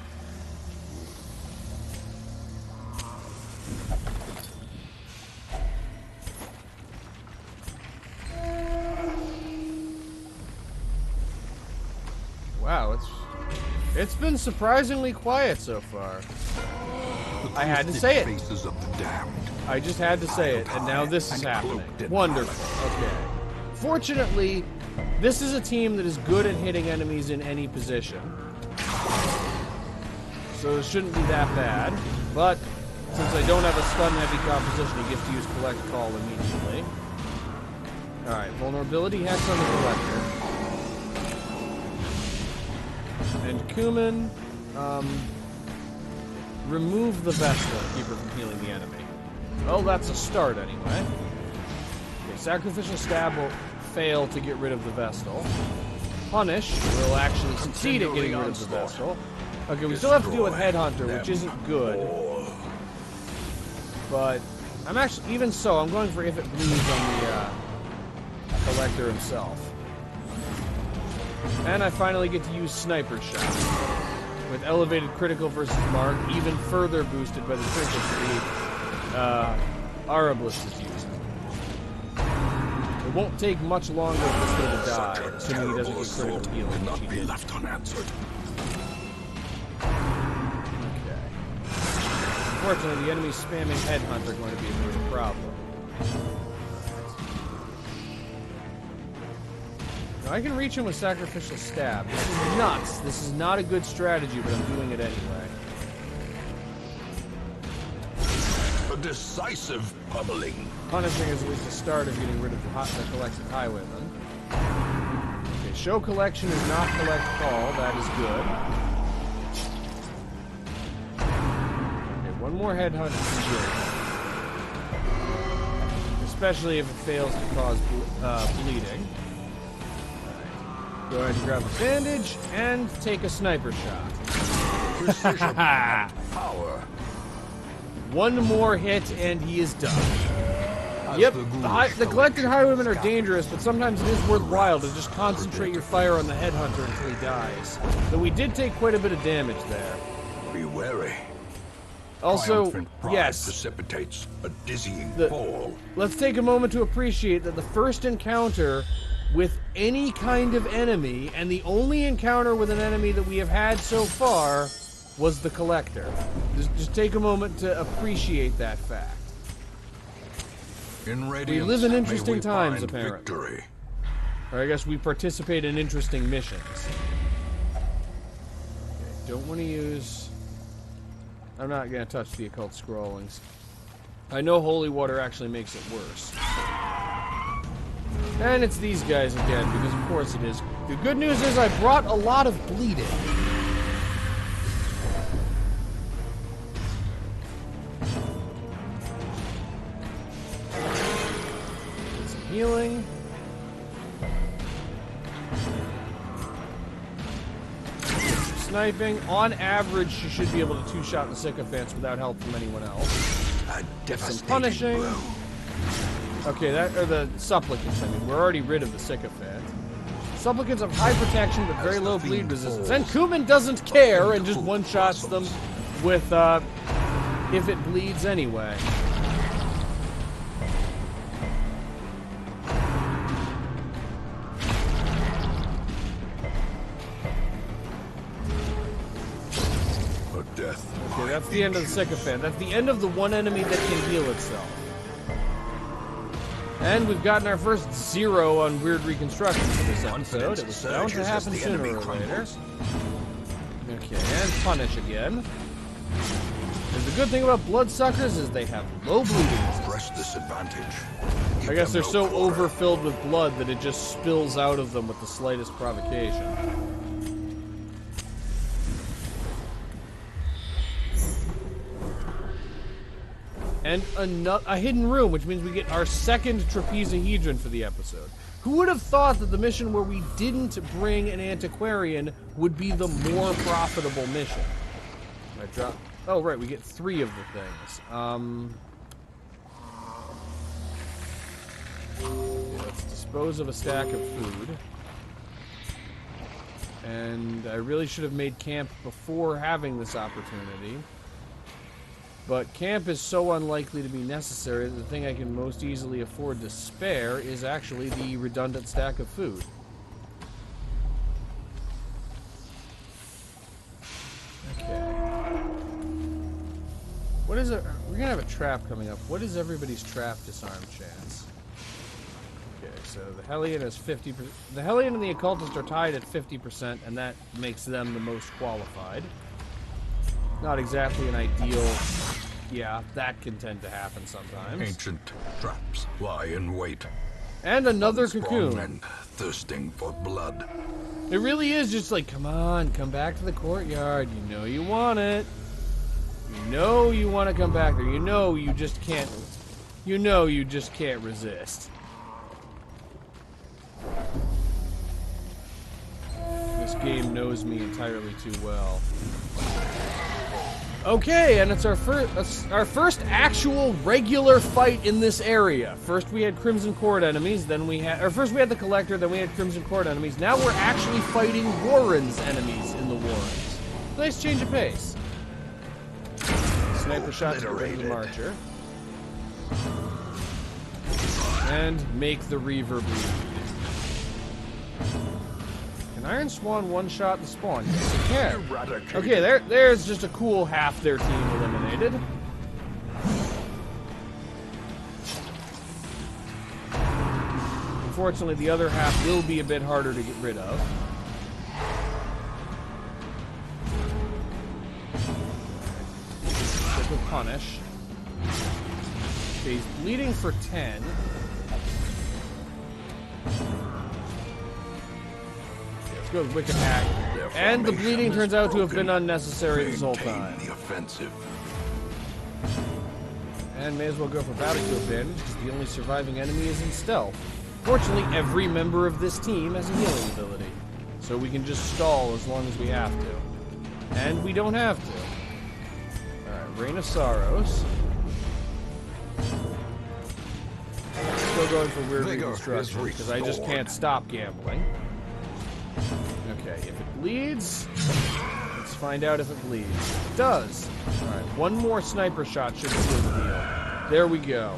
B: Wow, it's been surprisingly quiet so far. I had to say it. I just had to say it, and now this is happening. Wonderful. Okay. Fortunately, this is a team that is good at hitting enemies in any position. So it shouldn't be that bad. But since I don't have a stun-heavy composition, he gets to use Collect Call immediately. Alright, vulnerability hex on the Collector. And Kuman, remove the Vestal to keep her from healing the enemy. Well, that's a start anyway. Okay, Sacrificial Stab will fail to get rid of the Vestal. Punish will actually succeed at getting rid of the Vestal. Okay, we still have to deal with Headhunter, which isn't good. But, I'm actually, even so, I'm going for if it bleeds on the, Collector himself. And I finally get to use Sniper Shot. With elevated critical versus mark, even further boosted by the critical speed Arablis is using. It won't take much longer for this thing to die, assuming he doesn't get critical healing, which he did.
A: Left unanswered.
B: Okay. Unfortunately, the enemies spamming Headhunt are going to be a bit of a problem. Now, I can reach him with Sacrificial Stab. This is nuts. This is not a good strategy, but I'm doing it anyway.
A: A decisive pummeling.
B: Punishing is at least a start of getting rid of the Collected Highwayman. Okay, Show Collection is not Collect Call. That is good. Okay, one more Headhunt is good. Especially if it fails to cause bleeding. Go ahead and grab a bandage and take a sniper shot.
A: Precision. Power.
B: One more hit and he is done. Yep, the Collected Highwaymen are dangerous, but sometimes it is worthwhile to just concentrate your fire on the Headhunter until he dies. Though we did take quite a bit of damage there.
A: Be wary.
B: Also, yes,
A: precipitates a dizzying fall.
B: Let's take a moment to appreciate that the first encounter with any kind of enemy, and the only encounter with an enemy that we have had so far, was the Collector. Just take a moment to appreciate that fact.
A: In Radiance,
B: we live in interesting times,
A: find
B: apparently.
A: Victory.
B: Or I guess we participate in interesting missions. Okay, don't want to use... I'm not going to touch the occult scrollings. I know holy water actually makes it worse. And it's these guys again, because of course it is. The good news is I brought a lot of bleeding. Get some healing. Sniping. On average, you should be able to two-shot the sycophants without help from anyone else. Some punishing. Okay, that are the supplicants. I mean, we're already rid of the sycophant. Supplicants have high protection but very low bleed resistance. And Kuman doesn't care and just one-shots them with, if it bleeds anyway. Okay, that's the end of the sycophant. That's the end of the one enemy that can heal itself. And we've gotten our first 0 on weird reconstruction for this episode. It was bound to happen sooner or later. Okay, and punish again. And the good thing about bloodsuckers is they have low bleeding.
A: Press this advantage.
B: I guess they're so overfilled with blood that it just spills out of them with the slightest provocation. And a hidden room, which means we get our second trapezohedron for the episode. Who would have thought that the mission where we didn't bring an antiquarian would be the more profitable mission? I drop. Oh, right, we get 3 of the things. Yeah, let's dispose of a stack of food. And I really should have made camp before having this opportunity. But camp is so unlikely to be necessary that the thing I can most easily afford to spare is actually the redundant stack of food. Okay. What is it? We're gonna have a trap coming up. What is everybody's trap disarm chance? Okay, so the Hellion is 50%. The Hellion and the Occultist are tied at 50%, and that makes them the most qualified. Not exactly an ideal... Yeah, that can tend to happen sometimes.
A: Ancient traps lie in wait.
B: And another cocoon.
A: And thirsting for blood.
B: It really is just like, come on, come back to the courtyard. You know you want it. You know you want to come back there. You know you just can't. You know you just can't resist. This game knows me entirely too well. Okay, and it's our first actual regular fight in this area. First we had Crimson Court enemies, then we had... Or first we had the Collector, then we had Crimson Court enemies. Now we're actually fighting Warren's enemies in the Warrens. Nice change of pace. Sniper shot to the Archer. And make the Reaver bleed. Can Iron Swan one-shot the spawn? Yes, it can. Okay, there's just a cool half their team eliminated. Unfortunately, the other half will be a bit harder to get rid of. Stick with Punish. Okay, he's bleeding for 10. Go with Wicked Hack. And the bleeding turns out to have been unnecessary this whole time.
A: The offensive.
B: And may as well go for battlefield advantage, because the only surviving enemy is in stealth. Fortunately, every member of this team has a healing ability. So we can just stall as long as we have to. And we don't have to. Alright, Reign of Sorrows. Still going for weird reconstruction, because I just can't stop gambling. Okay, if it bleeds, let's find out if it bleeds. It does. Alright, one more sniper shot should seal the deal. There we go.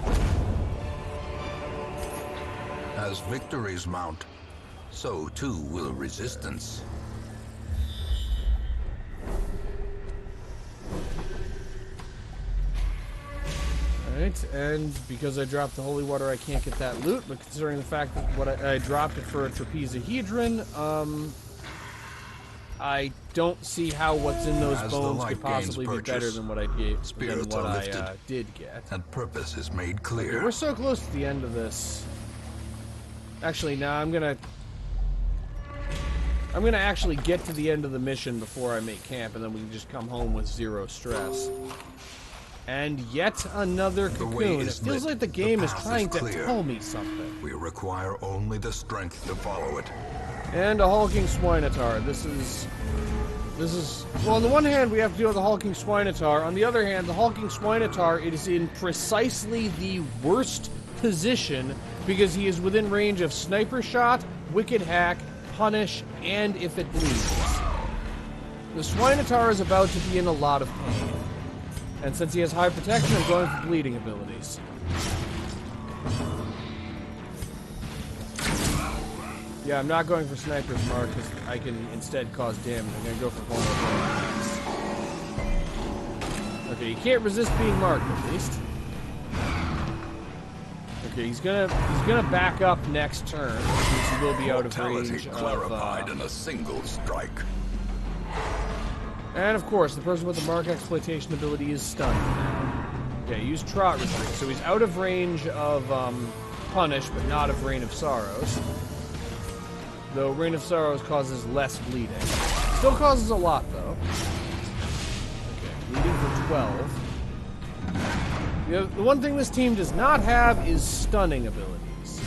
A: As victories mount, so too will resistance.
B: Alright, and because I dropped the holy water, I can't get that loot, but considering the fact that I dropped it for a trapezohedron, I don't see how what's in those
A: As the
B: bones
A: light
B: could possibly be
A: gains
B: better
A: purchase,
B: than what I gave,
A: spirits are lifted.
B: did get.
A: And purpose is made
B: Okay,
A: clear.
B: we're so close to the end of this. Actually, nah, I'm gonna actually get to the end of the mission before I make camp, and then we can just come home with zero stress. And yet another cocoon. It feels like the game is trying to tell me something.
A: We require only the strength to follow it.
B: And a hulking swinotar. This is... Well, on the one hand, we have to deal with the hulking swinotar. On the other hand, the hulking swinotar, it is in precisely the worst position because he is within range of sniper shot, wicked hack, punish, and if it bleeds. The swinotar is about to be in a lot of pain. And since he has high protection, I'm going for bleeding abilities. Yeah, I'm not going for Sniper's Mark because I can instead cause damage. I'm going to go for vulnerability. Okay, he can't resist being marked at least. Okay, he's gonna back up next turn since he will be out of range
A: clarified in a single strike.
B: And of course, the person with the Mark exploitation ability is stunned now. Okay, use Trot Restrict, so he's out of range of Punish, but not of Rain of Sorrows. Though Rain of Sorrows causes less bleeding. Still causes a lot, though. Okay, bleeding for 12. The one thing this team does not have is stunning abilities.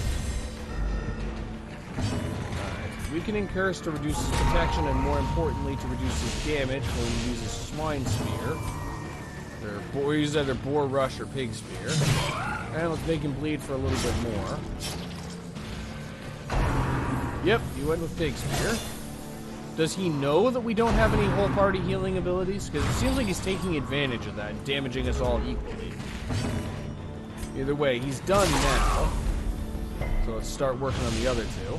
B: Alright, weakening Curse to reduce his protection, and more importantly, to reduce his damage when he uses Swine Spear. Or he uses either Boar Rush or Pig Spear. And let's make him bleed for a little bit more. Yep, he went with Pig Spear. Does he know that we don't have any whole party healing abilities? Because it seems like he's taking advantage of that and damaging us all equally. Either way, he's done now. So let's start working on the other two.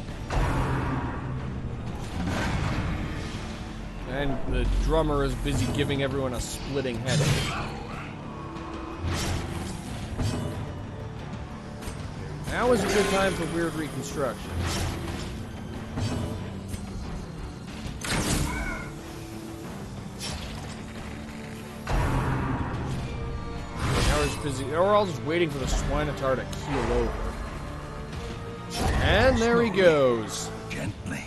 B: And the drummer is busy giving everyone a splitting headache. Now is a good time for weird reconstruction. We're all just waiting for the Swinotar to keel over. And there he goes.
A: Gently.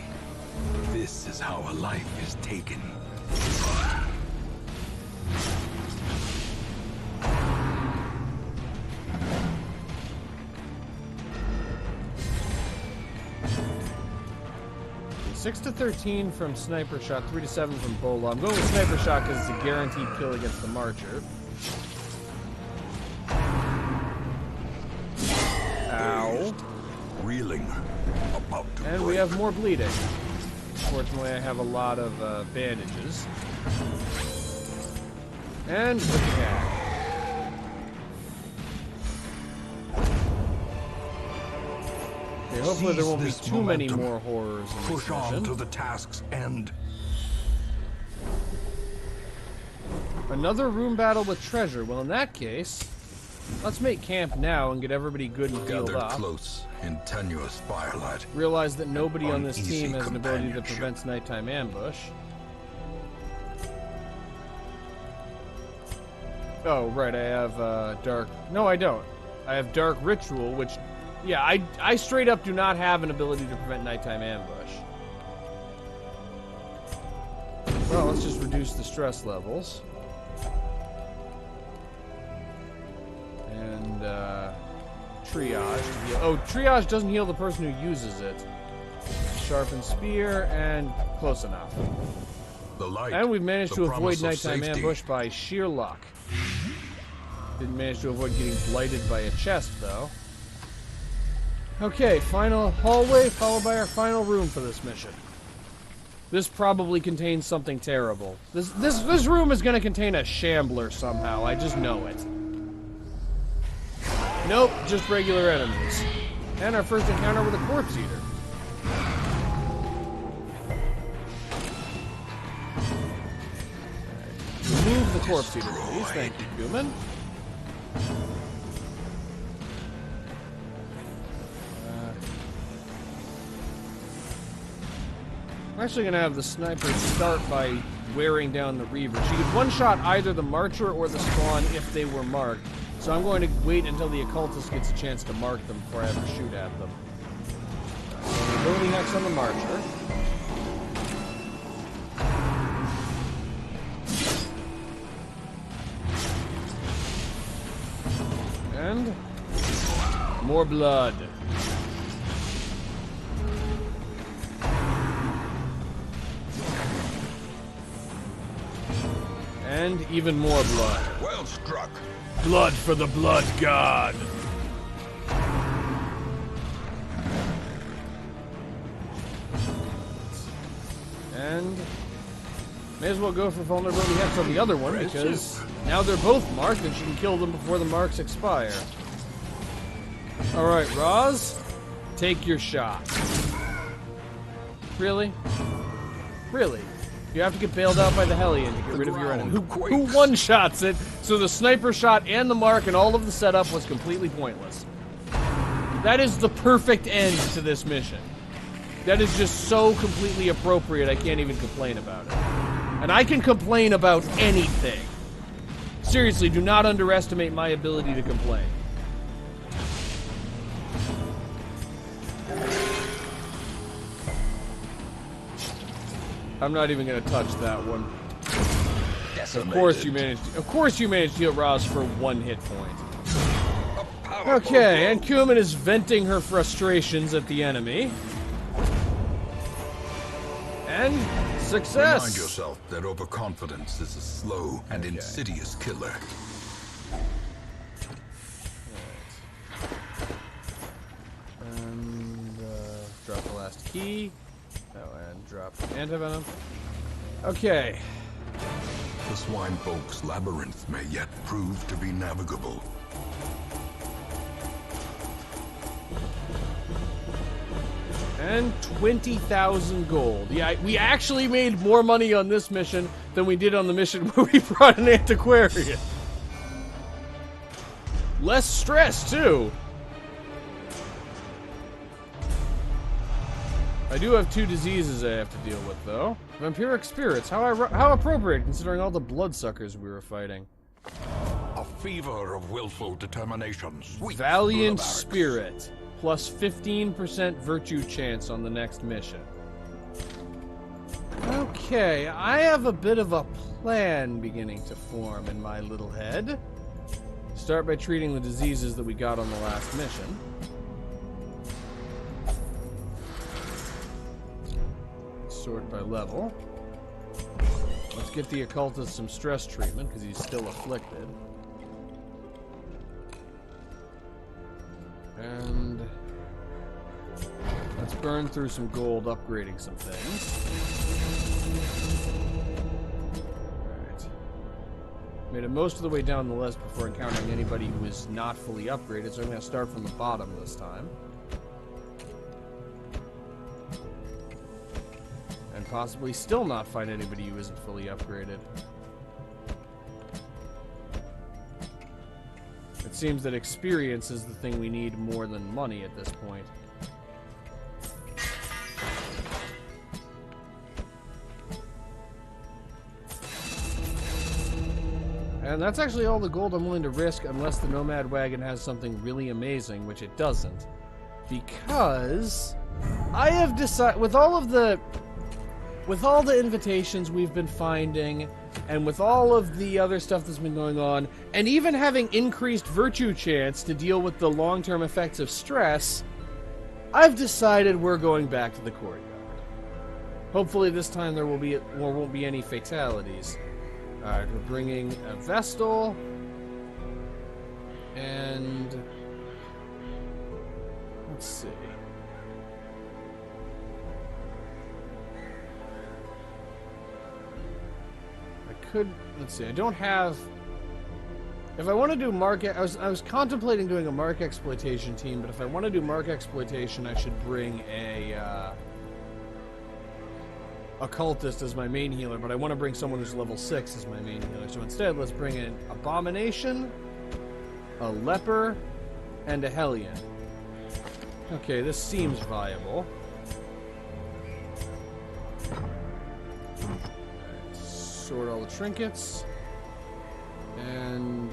A: This is how a life is taken.
B: Six to 13 from Sniper Shot, 3 to 7 from Bola. I'm going with Sniper Shot because it's a guaranteed kill against the Marcher. Ow.
A: Reeling. About to
B: And we have more bleeding. Fortunately, I have a lot of bandages. And wicked hack. Okay, hopefully there won't be too many more horrors in this
A: Push on
B: mission.
A: to the task's end.
B: Another room battle with treasure. Well, in that case, let's make camp now and get everybody good and healed
A: Gathered
B: up.
A: close in tenuous firelight.
B: Realize that nobody on this
A: Uneasy
B: team has an ability that
A: companionship.
B: prevents nighttime ambush. Oh, right, I have dark... No, I don't. I have dark ritual, which... Yeah, I straight up do not have an ability to prevent nighttime ambush. Well, let's just reduce the stress levels. And, triage. Oh, triage doesn't heal the person who uses it. Sharpened spear, and close enough.
A: The light,
B: And we've managed to avoid
A: promise of
B: nighttime
A: safety.
B: ambush by sheer luck. Didn't manage to avoid getting blighted by a chest, though. Okay, final hallway, followed by our final room for this mission. This probably contains something terrible. This room is going to contain a shambler somehow. I just know it. Nope, just regular enemies. And our first encounter with a corpse eater. Remove the corpse eater, please. Thank you, Kuman. I'm actually going to have the sniper start by wearing down the Reaver. She could one-shot either the Marcher or the Spawn if they were marked. So I'm going to wait until the Occultist gets a chance to mark them before I ever shoot at them. So ability hex on the Marcher. And more blood. And even more blood.
A: Well struck.
B: Blood for the blood god. And may as well go for vulnerability hex on the other one because now they're both marked and she can kill them before the marks expire. Alright, Roz, take your shot. Really? Really? You have to get bailed out by the Hellion to get rid of your enemy. Who one-shots it, so the sniper shot and the mark and all of the setup was completely pointless. That is the perfect end to this mission. That is just so completely appropriate, I can't even complain about it. And I can complain about anything. Seriously, do not underestimate my ability to complain. I'm not even going to touch that one. Of course you managed to heal Roz for 1 hit point. Okay, and Kuman is venting her frustrations at the enemy. And success!
A: Remind yourself that overconfidence is a slow and insidious killer.
B: And drop the last key. Oh, and drop antivenom. Okay.
A: The swine folk's labyrinth may yet prove to be navigable.
B: And 20,000 gold. Yeah, we actually made more money on this mission than we did on the mission where we brought an antiquarian. Less stress, too. I do have 2 diseases I have to deal with, though. Vampiric spirits. How appropriate, considering all the bloodsuckers we were fighting.
A: A fever of willful determination.
B: Valiant spirit. Plus 15% virtue chance on the next mission. Okay, I have a bit of a plan beginning to form in my little head. Start by treating the diseases that we got on the last mission. Sort by level. Let's get the occultist some stress treatment because he's still afflicted. And let's burn through some gold upgrading some things. Alright. Made it most of the way down the list before encountering anybody who is not fully upgraded, so I'm going to start from the bottom this time. And possibly still not find anybody who isn't fully upgraded. It seems that experience is the thing we need more than money at this point. And that's actually all the gold I'm willing to risk unless the Nomad Wagon has something really amazing, which it doesn't. Because I have decided, with all the invitations we've been finding, and with all of the other stuff that's been going on, and even having increased virtue chance to deal with the long-term effects of stress, I've decided we're going back to the Courtyard. Hopefully this time there won't be any fatalities. Alright, we're bringing a Vestal, and let's see. Let's see, I don't have... If I want to do market... I was contemplating doing a mark exploitation team, but if I want to do mark exploitation, I should bring a occultist as my main healer, but I want to bring someone who's level 6 as my main healer. So instead, let's bring in Abomination, a Leper, and a Hellion. Okay, this seems viable. restored all the trinkets. And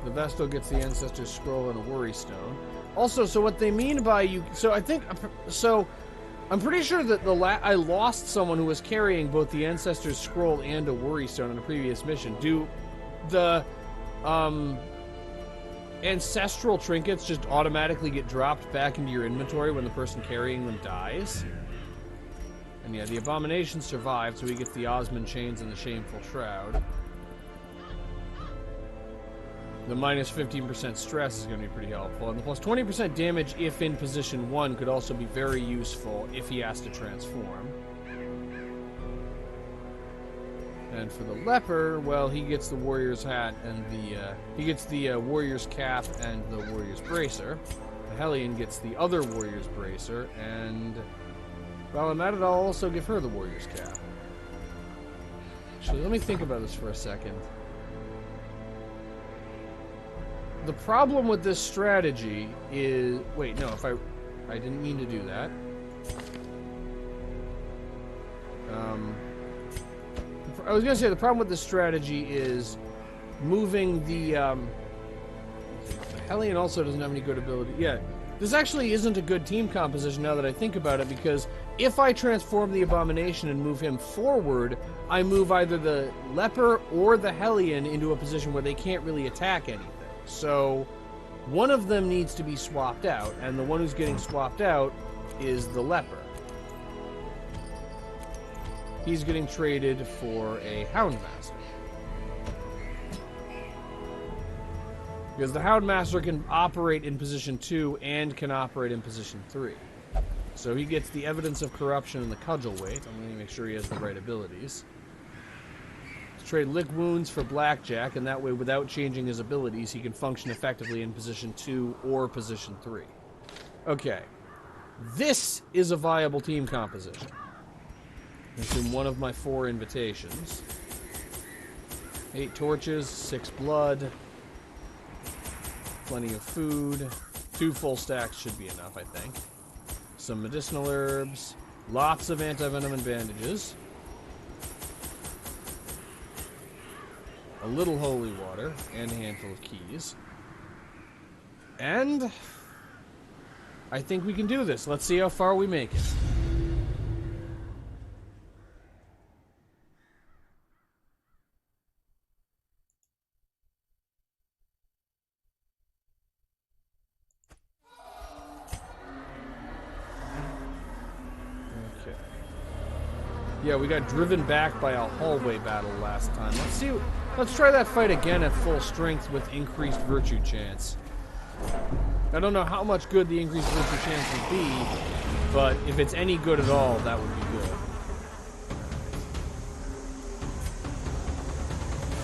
B: the Vestal gets the Ancestor's Scroll and a Worry Stone. Also, so what they mean by you... So I think... So I'm pretty sure that I lost someone who was carrying both the Ancestor's Scroll and a Worry Stone in a previous mission. Do the ancestral trinkets just automatically get dropped back into your inventory when the person carrying them dies? And yeah, the Abomination survived, so he gets the Osmond Chains and the Shameful Shroud. The minus 15% stress is going to be pretty helpful. And the plus 20% damage if in position 1 could also be very useful if he has to transform. And for the Leper, well, he gets the Warrior's Hat and the Warrior's Cap and the Warrior's Bracer. The Hellion gets the other Warrior's Bracer, and while I'm at it, I'll also give her the Warrior's Cap. Actually, let me think about this for a second. The problem with this strategy is... Wait, no, if I didn't mean to do that. I was going to say the problem with this strategy is moving the Hellion also doesn't have any good ability. Yeah, this actually isn't a good team composition now that I think about it, because if I transform the Abomination and move him forward, I move either the Leper or the Hellion into a position where they can't really attack anything. So one of them needs to be swapped out, and the one who's getting swapped out is the Leper. He's getting traded for a Houndmaster. Because the Houndmaster can operate in position 2 and can operate in position 3. So he gets the Evidence of Corruption and the Cudgel Weight. I'm going to make sure he has the right abilities. Trade Lick Wounds for Blackjack, and that way, without changing his abilities, he can function effectively in position 2 or position 3. Okay. This is a viable team composition. It's in one of my 4 invitations. 8 torches, 6 blood, plenty of food. 2 full stacks should be enough, I think. Some medicinal herbs, lots of anti-venom and bandages. A little holy water, and a handful of keys. And I think we can do this. Let's see how far we make it. Okay. Yeah, we got driven back by a hallway battle last time. Let's see. Let's try that fight again at full strength with increased virtue chance. I don't know how much good the increased virtue chance would be, but if it's any good at all, that would be good.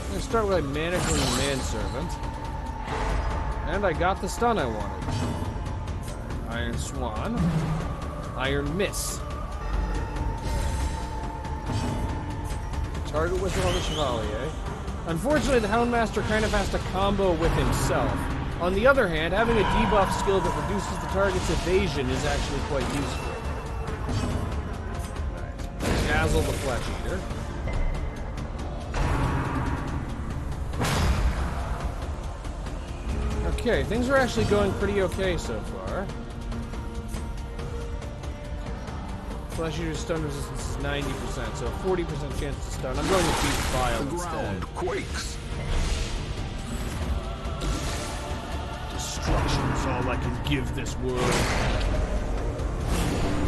B: I'm going to start with a Manacling Manservant. And I got the stun I wanted. Iron Swan. Iron Miss. Target Whistle on the Chevalier. Unfortunately, the Houndmaster kind of has to combo with himself. On the other hand, having a debuff skill that reduces the target's evasion is actually quite useful. Alright. Dazzle the Flesh Eater. Okay, things are actually going pretty okay so far. Flesh Eater's stun resistance is 90%, so 40% chance to stun. I'm going to beat File instead.
A: The ground quakes.
B: Destruction's all I can give this world.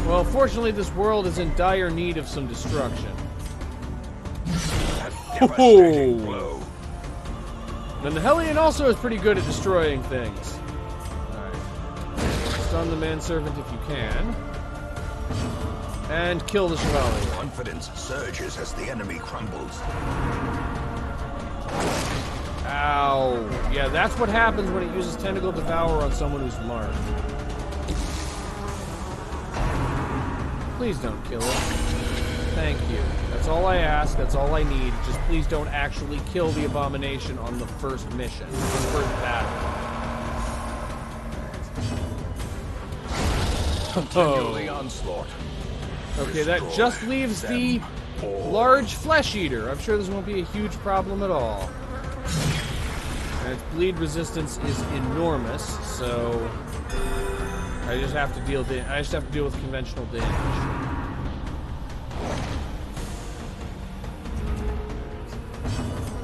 B: Well, fortunately, this world is in dire need of some destruction.
A: Devastating blow.
B: And the Hellion also is pretty good at destroying things. Alright. Stun the Manservant if you can. And kill the Chevalier.
A: Confidence surges as the enemy crumbles.
B: Ow. Yeah, that's what happens when it uses Tentacle Devour on someone who's marked. Please don't kill it. Thank you. That's all I ask. That's all I need. Just please don't actually kill the Abomination on the first mission. On the first battle.
A: Continue the onslaught.
B: Okay, that just leaves the large flesh eater. I'm sure this won't be a huge problem at all. And its bleed resistance is enormous, so I just have to deal with conventional damage.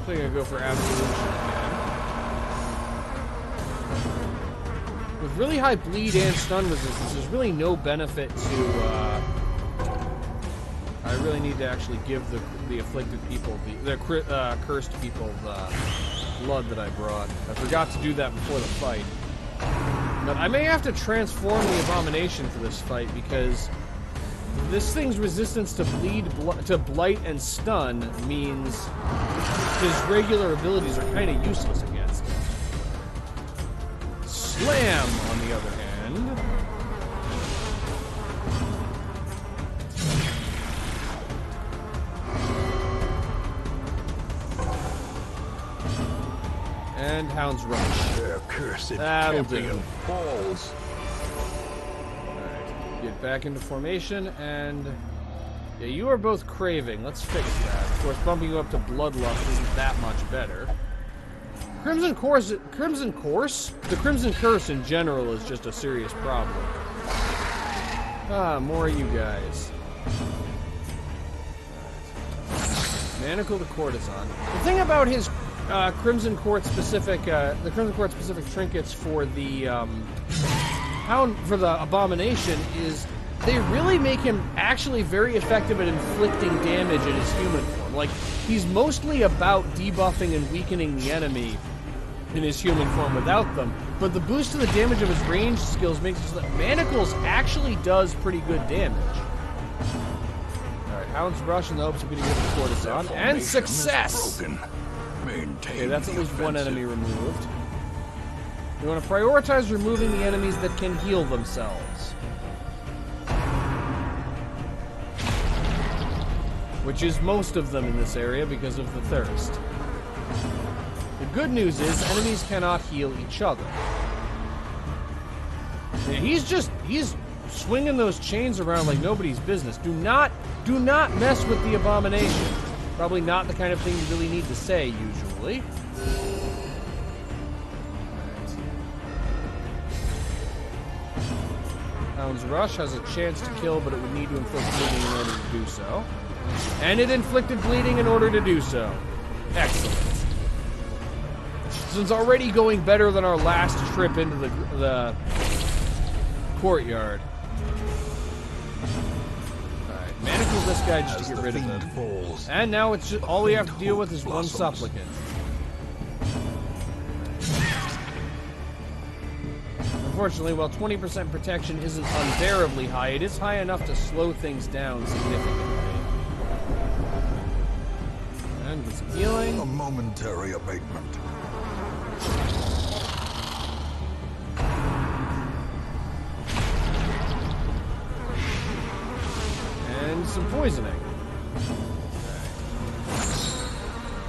B: So I'm gonna go for absolution again. With really high bleed and stun resistance, there's really no benefit to. I really need to actually give the afflicted people, the cursed people, the blood that I brought. I forgot to do that before the fight. But I may have to transform the abomination for this fight because this thing's resistance to blight and stun means his regular abilities are kind of useless against it. Slam, on the other hand. And Hound's Rush.
A: Their cursed
B: That'll
A: champion
B: do.
A: falls.
B: Alright, get back into formation, and yeah, you are both craving. Let's fix that. Of course, bumping you up to Bloodlust isn't that much better. The Crimson Curse in general is just a serious problem. Ah, more of you guys. Right. Manacle the Courtesan. The thing about his Crimson Court specific trinkets for the for the Abomination is they really make him actually very effective at inflicting damage in his human form. Like, he's mostly about debuffing and weakening the enemy in his human form without them, but the boost to the damage of his ranged skills makes it so that Manacles actually does pretty good damage. Alright, Hound's Rush in the hopes of getting rid of the Courtesan, and success! Okay, that's at least one enemy removed. You want to prioritize removing the enemies that can heal themselves. Which is most of them in this area because of the thirst. The good news is enemies cannot heal each other. Yeah, he's swinging those chains around like nobody's business. Do not mess with the Abomination. Probably not the kind of thing you really need to say usually. Hound's Rush has a chance to kill, but it would need to inflict bleeding in order to do so. And it inflicted bleeding in order to do so. Excellent. This one's already going better than our last trip into the courtyard. Alright, manacle this guy just to get rid of him. And now it's just, all we have to deal with is one supplicant. Unfortunately, while 20% protection isn't unbearably high, it is high enough to slow things down significantly. And get some healing.
A: A momentary abatement.
B: And some poisoning.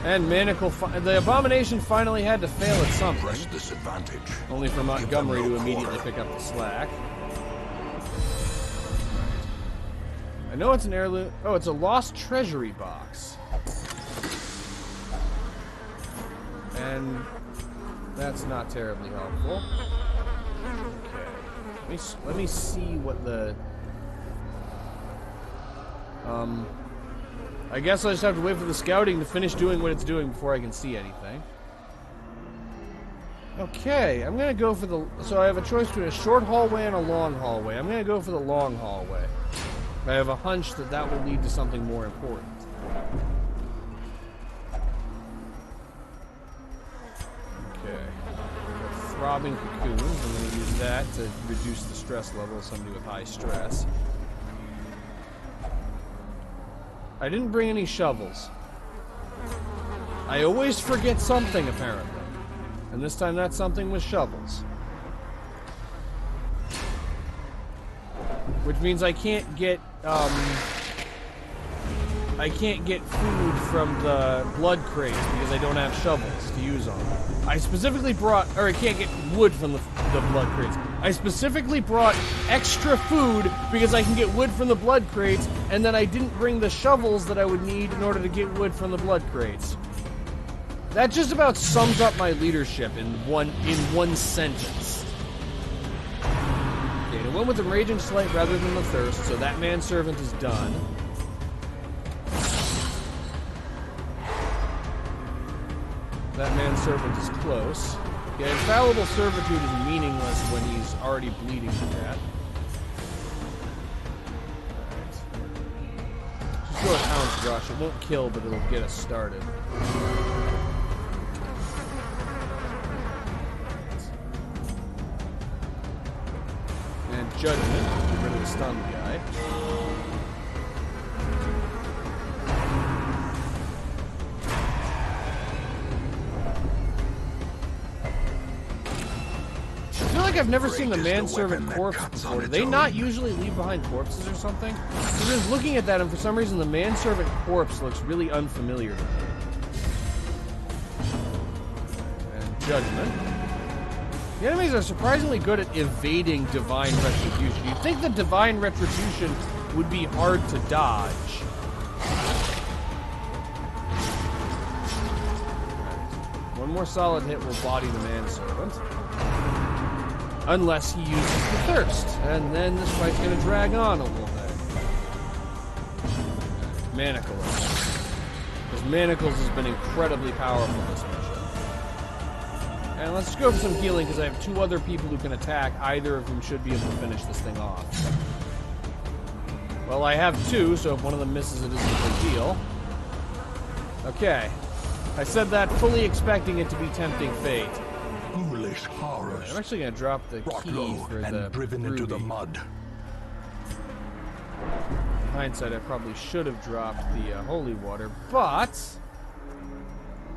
B: And Manacle, the Abomination finally had to fail at something.
A: Disadvantage.
B: Only for Montgomery to immediately pick up the slack. I know it's an heirloom. Oh, it's a lost treasury box. And that's not terribly helpful. Okay. Let me see what the... I guess I just have to wait for the scouting to finish doing what it's doing before I can see anything. Okay, I'm gonna go for the... So I have a choice between a short hallway and a long hallway. I'm gonna go for the long hallway. I have a hunch that that will lead to something more important. Okay. Throbbing cocoons. I'm gonna use that to reduce the stress level of somebody with high stress. I didn't bring any shovels. I always forget something, apparently. And this time that something was shovels. Which means I can't get, I can't get food from the blood crates because I don't have shovels to use on them. I specifically brought, or I can't get wood from the blood crates. I specifically brought extra food because I can get wood from the blood crates, and then I didn't bring the shovels that I would need in order to get wood from the blood crates. That just about sums up my leadership in one sentence. Okay, I went with the Raging Slight rather than the Thirst, so that manservant is done. That manservant is close. Yeah, Infallible Servitude is meaningless when he's already bleeding to death. Alright. Just go with Hound's Rush. It won't kill, but it'll get us started. And Judgment. Get rid of the stunned guy. I've never seen the manservant corpse before. Do they not usually leave behind corpses or something? So just looking at that, and for some reason the manservant corpse looks really unfamiliar to me. And Judgment. The enemies are surprisingly good at evading Divine Retribution. You'd think that Divine Retribution would be hard to dodge. One more solid hit will body the manservant. Unless he uses the Thirst, and then this fight's gonna drag on a little bit. Manacles. Because Manacles has been incredibly powerful this mission. And let's just go for some healing, because I have two other people who can attack. Either of them should be able to finish this thing off. Well, I have two, so if one of them misses, it isn't a big deal. Okay. I said that fully expecting it to be tempting fate.
A: Foolish horrors.
B: I'm actually going to drop the key for the
A: driven
B: ruby.
A: into the mud.
B: In hindsight, I probably should have dropped the holy water, but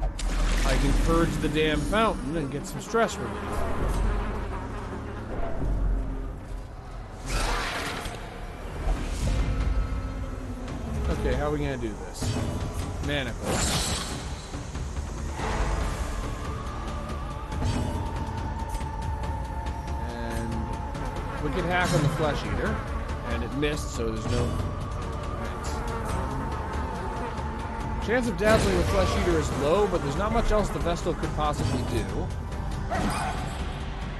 B: I can purge the damn fountain and get some stress relief. Okay, how are we going to do this? Manacles. Wicked Hack on the Flesh Eater, and it missed, so there's no... Right. Chance of dazzling the Flesh Eater is low, but there's not much else the Vestal could possibly do.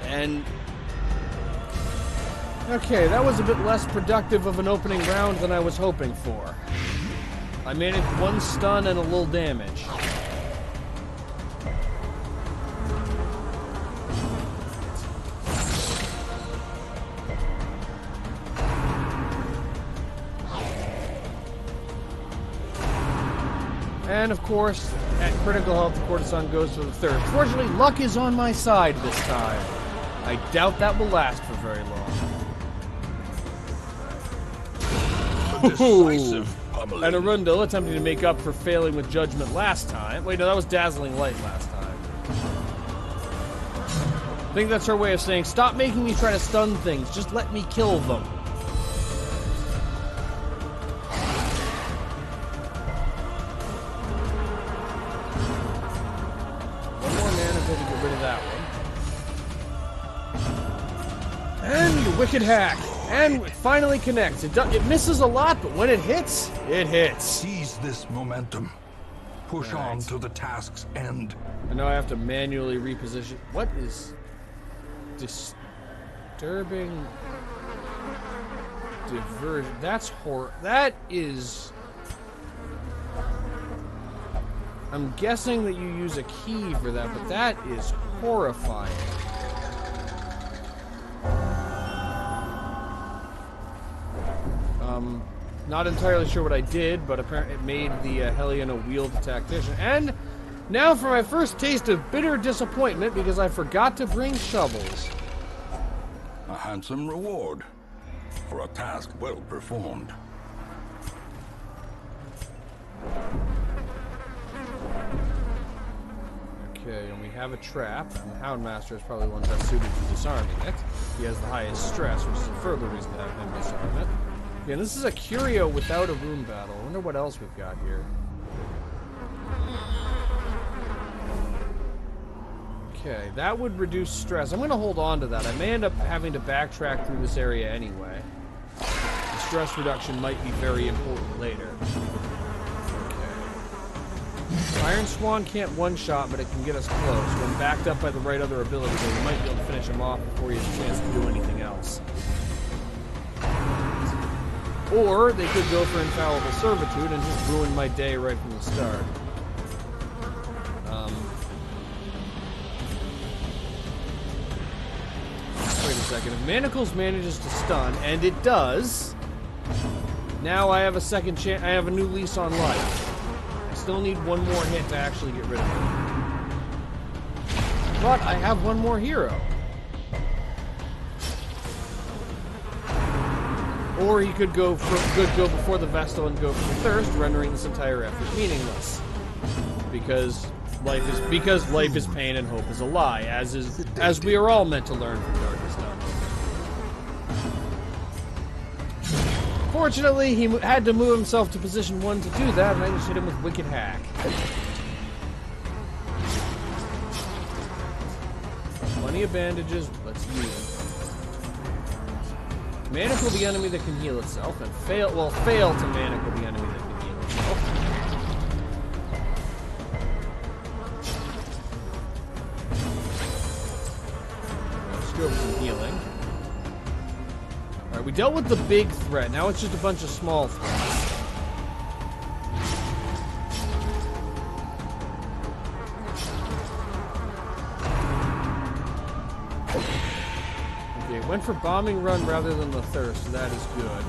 B: And... Okay, that was a bit less productive of an opening round than I was hoping for. I managed one stun and a little damage. And of course, at critical health, the Courtesan goes for the Thirst. Fortunately, luck is on my side this time. I doubt that will last for very long.
A: Decisive pummeling.
B: And Arundel attempting to make up for failing with Judgment last time. Wait, no, that was Dazzling Light last time. I think that's her way of saying, stop making me try to stun things, just let me kill them. Wicked Hack, and it finally connects. It misses a lot, but when it hits, it hits.
A: Seize this momentum. Push on to the task's end.
B: And now I have to manually reposition. What is disturbing diversion? That's that is. I'm guessing that you use a key for that, but that is horrifying. Not entirely sure what I did, but apparently it made the Hellion a wheeled tactician. And now for my first taste of bitter disappointment because I forgot to bring shovels.
A: A handsome reward for a task well performed.
B: Okay, and we have a trap, and the Houndmaster is probably one best suited to disarming it. He has the highest stress, which is a further reason to have him disarm it. Yeah, this is a curio without a room battle. I wonder what else we've got here. Okay, that would reduce stress. I'm going to hold on to that. I may end up having to backtrack through this area anyway. The stress reduction might be very important later. Okay. Iron Swan can't one-shot, but it can get us close. When backed up by the right other ability, though, we might be able to finish him off before he has a chance to do anything else. Or they could go for Infallible Servitude and just ruin my day right from the start. Wait a second. If Manacles manages to stun, and it does, now I have a second chance. I have a new lease on life. I still need one more hit to actually get rid of it. But I have one more hero. Or he could go before the Vestal and go for Thirst, rendering this entire effort meaningless. Because life is pain and hope is a lie, as we are all meant to learn from Darkest Dungeon. Fortunately, he had to move himself to position 1 to do that, and I just hit him with Wicked Hack. Plenty of bandages, let's use them. Manacle the enemy that can heal itself, and fail to manacle the enemy that can heal itself. Let's go for some healing. Alright, we dealt with the big threat, now it's just a bunch of small threats. Went for Bombing Run rather than the Thirst, so that is good.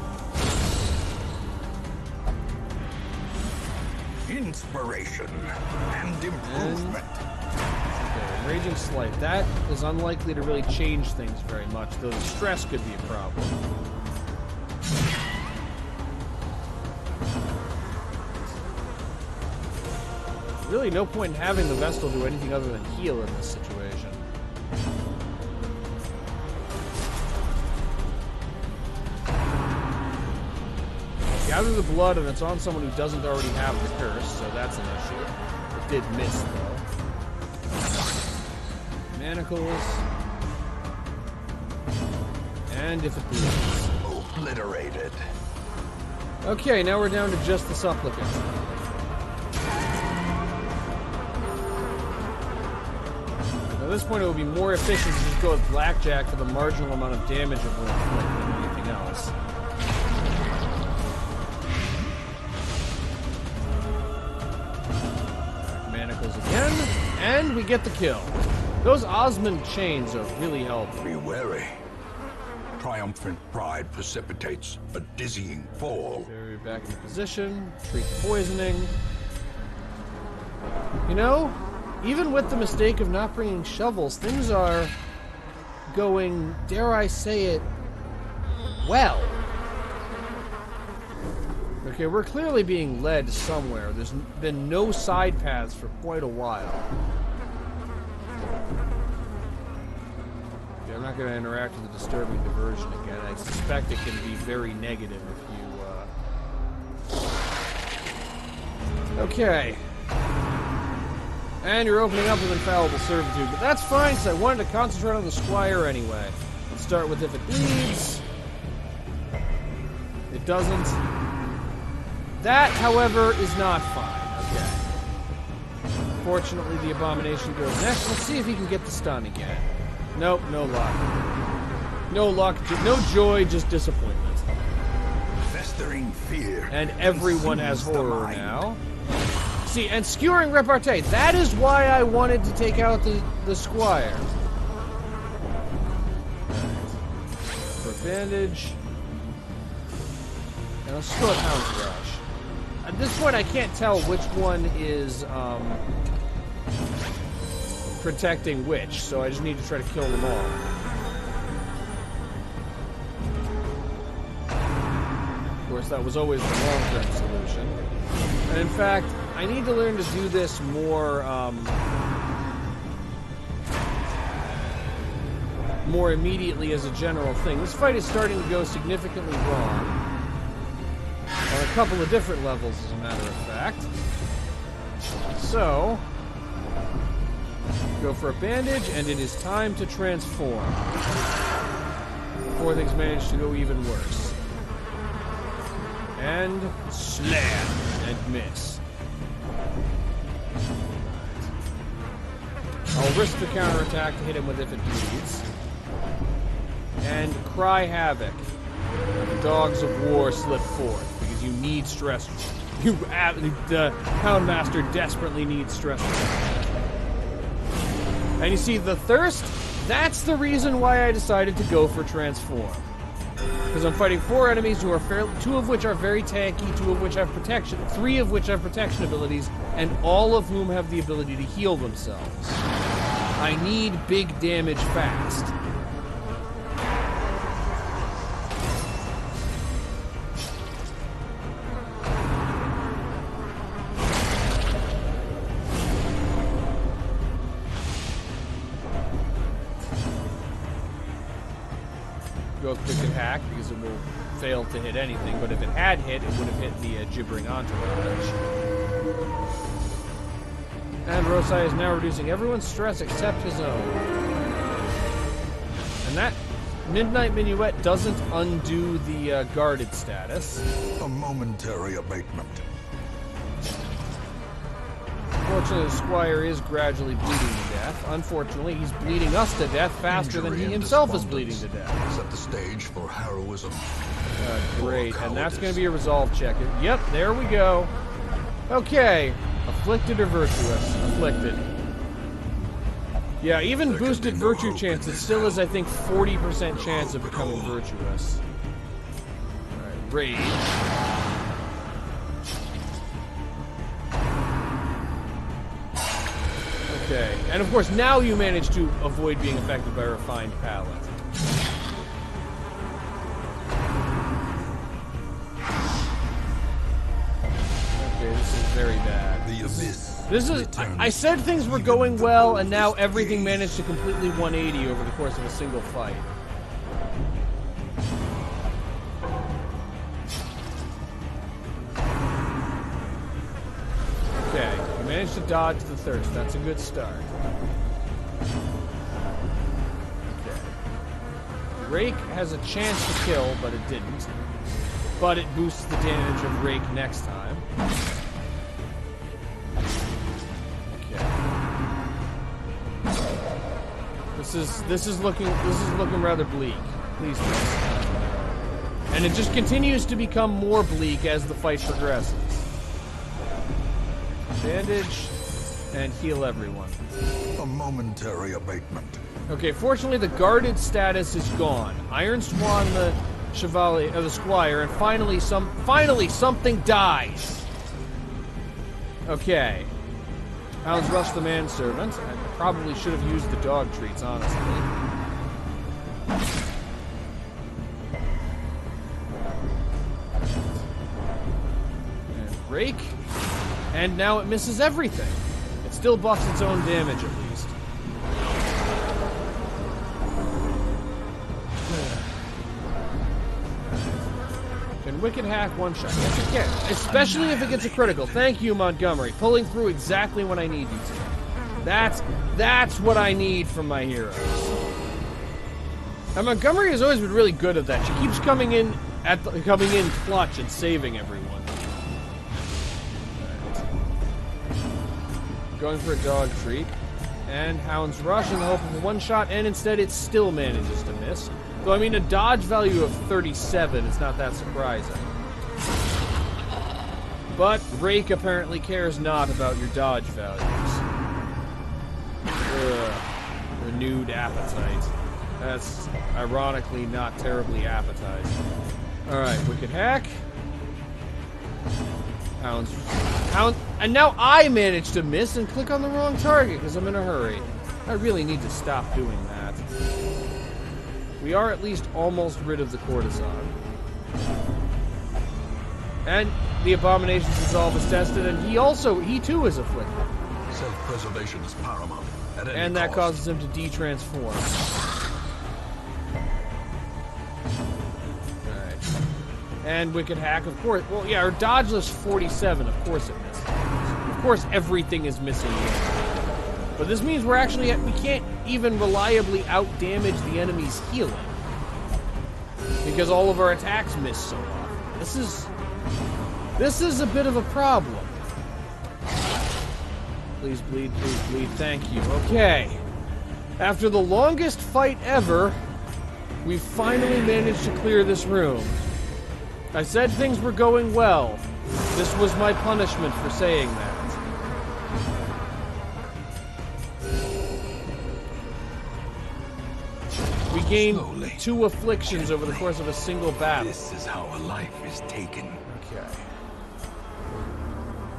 A: Inspiration and improvement.
B: Okay, Raging Slight. That is unlikely to really change things very much, though the stress could be a problem. Really no point in having the Vestal do anything other than heal in this situation. Gather the blood, and it's on someone who doesn't already have the curse, so that's an issue. It did miss, though. Manacles. And if it bleeds.
A: Obliterated.
B: Okay, now we're down to just the Supplicant. At this point, it would be more efficient to just go with Blackjack for the marginal amount of damage it will inflict than anything else. Again, and we get the kill. Those Osmond chains are really helpful.
A: Be wary. Triumphant pride precipitates a dizzying fall.
B: Very back in position. Treat the poisoning. You know, even with the mistake of not bringing shovels, things are going, dare I say it, well. Okay, we're clearly being led somewhere. There's been no side paths for quite a while. Okay, I'm not going to interact with the disturbing diversion again. I suspect it can be very negative if you... Okay. And you're opening up with Infallible Servitude, but that's fine, because I wanted to concentrate on the Squire anyway. Let's start with if it bleeds. It doesn't. That, however, is not fine. Okay. Fortunately, the Abomination goes next. Let's see if he can get the stun again. Nope, no luck. No luck, no joy, just disappointment.
A: Festering fear.
B: And everyone has horror now. See, and skewering repartee. That is why I wanted to take out the Squire. For bandage. And let's go with Hound's Rush. At this point, I can't tell which one is protecting which, so I just need to try to kill them all. Of course, that was always the long-term solution. And in fact, I need to learn to do this more immediately as a general thing. This fight is starting to go significantly wrong. couple of different levels, as a matter of fact. So, go for a bandage, and it is time to transform. Before things manage to go even worse. And slam and miss. I'll risk the counterattack to hit him with if it bleeds. And cry havoc. The dogs of war slip forth because you need stress. The Houndmaster desperately needs stress. And you see, the thirst, that's the reason why I decided to go for transform. Because I'm fighting 4 enemies who are fairly, 2 of which are very tanky, 2 of which have protection, 3 of which have protection abilities, and all of whom have the ability to heal themselves. I need big damage fast. Go quick and hack because it will fail to hit anything, but if it had hit, it would have hit the gibbering entourage. And Rosai is now reducing everyone's stress except his own. And that Midnight Minuet doesn't undo the guarded status.
A: A momentary abatement.
B: Fortunately, the Squire is gradually bleeding to death. Unfortunately, he's bleeding us to death faster than he himself is bleeding to death.
A: Set the stage for heroism.
B: Great, and that's going to be a resolve check. Yep, there we go. Okay, afflicted or virtuous? Afflicted. Yeah, even boosted virtue chance, it still is, I think, 40% chance of becoming virtuous. Alright, rage. Okay, and of course now you manage to avoid being affected by Refined Palate. Okay, this is very bad.
A: The abyss.
B: This is... I said things were going well, and now everything managed to completely 180 over the course of a single fight. Okay, you managed to dodge the thirst. That's a good start. Okay. Rake has a chance to kill, but it didn't. But it boosts the damage of Rake next time. Okay. This is looking rather bleak. Please don't. And it just continues to become more bleak as the fight progresses. Bandage and heal everyone.
A: A momentary abatement.
B: Okay, fortunately the guarded status is gone. Iron Swan the Chevalier, the Squire, and finally something dies. Okay. Hounds rush the manservant. I probably should have used the dog treats, honestly. And Rake. And now it misses everything. It still buffs its own damage, at least. Can Wicked Hack one-shot? Yes, it can. Especially if it gets a critical. Thank you, Montgomery. Pulling through exactly when I need you to. That's what I need from my heroes. And Montgomery has always been really good at that. She keeps coming in clutch and saving everyone. Going for a dog treat. And Hound's Rush in the hope of a one-shot, and instead it still manages to miss. Though, I mean, a dodge value of 37 is not that surprising. But Rake apparently cares not about your dodge values. Ugh. Renewed appetite. That's ironically not terribly appetizing. Alright, Wicked Hack. Hound, and now I managed to miss and click on the wrong target because I'm in a hurry. I really need to stop doing that. We are at least almost rid of the courtesan. And the Abomination's resolve is tested, and he too is afflicted.
A: Self-preservation is paramount.
B: And that causes him to de-transform. And Wicked Hack, of course. Well, yeah, our dodge list 47, of course it misses. Of course everything is missing here. But this means we can't even reliably out-damage the enemy's healing. Because all of our attacks miss so often. This is a bit of a problem. Please bleed, thank you. Okay. After the longest fight ever, we've finally managed to clear this room. I said things were going well. This was my punishment for saying that. We gained
A: Slowly.
B: 2 afflictions over the course of a single battle.
A: This is how a life is taken.
B: Okay.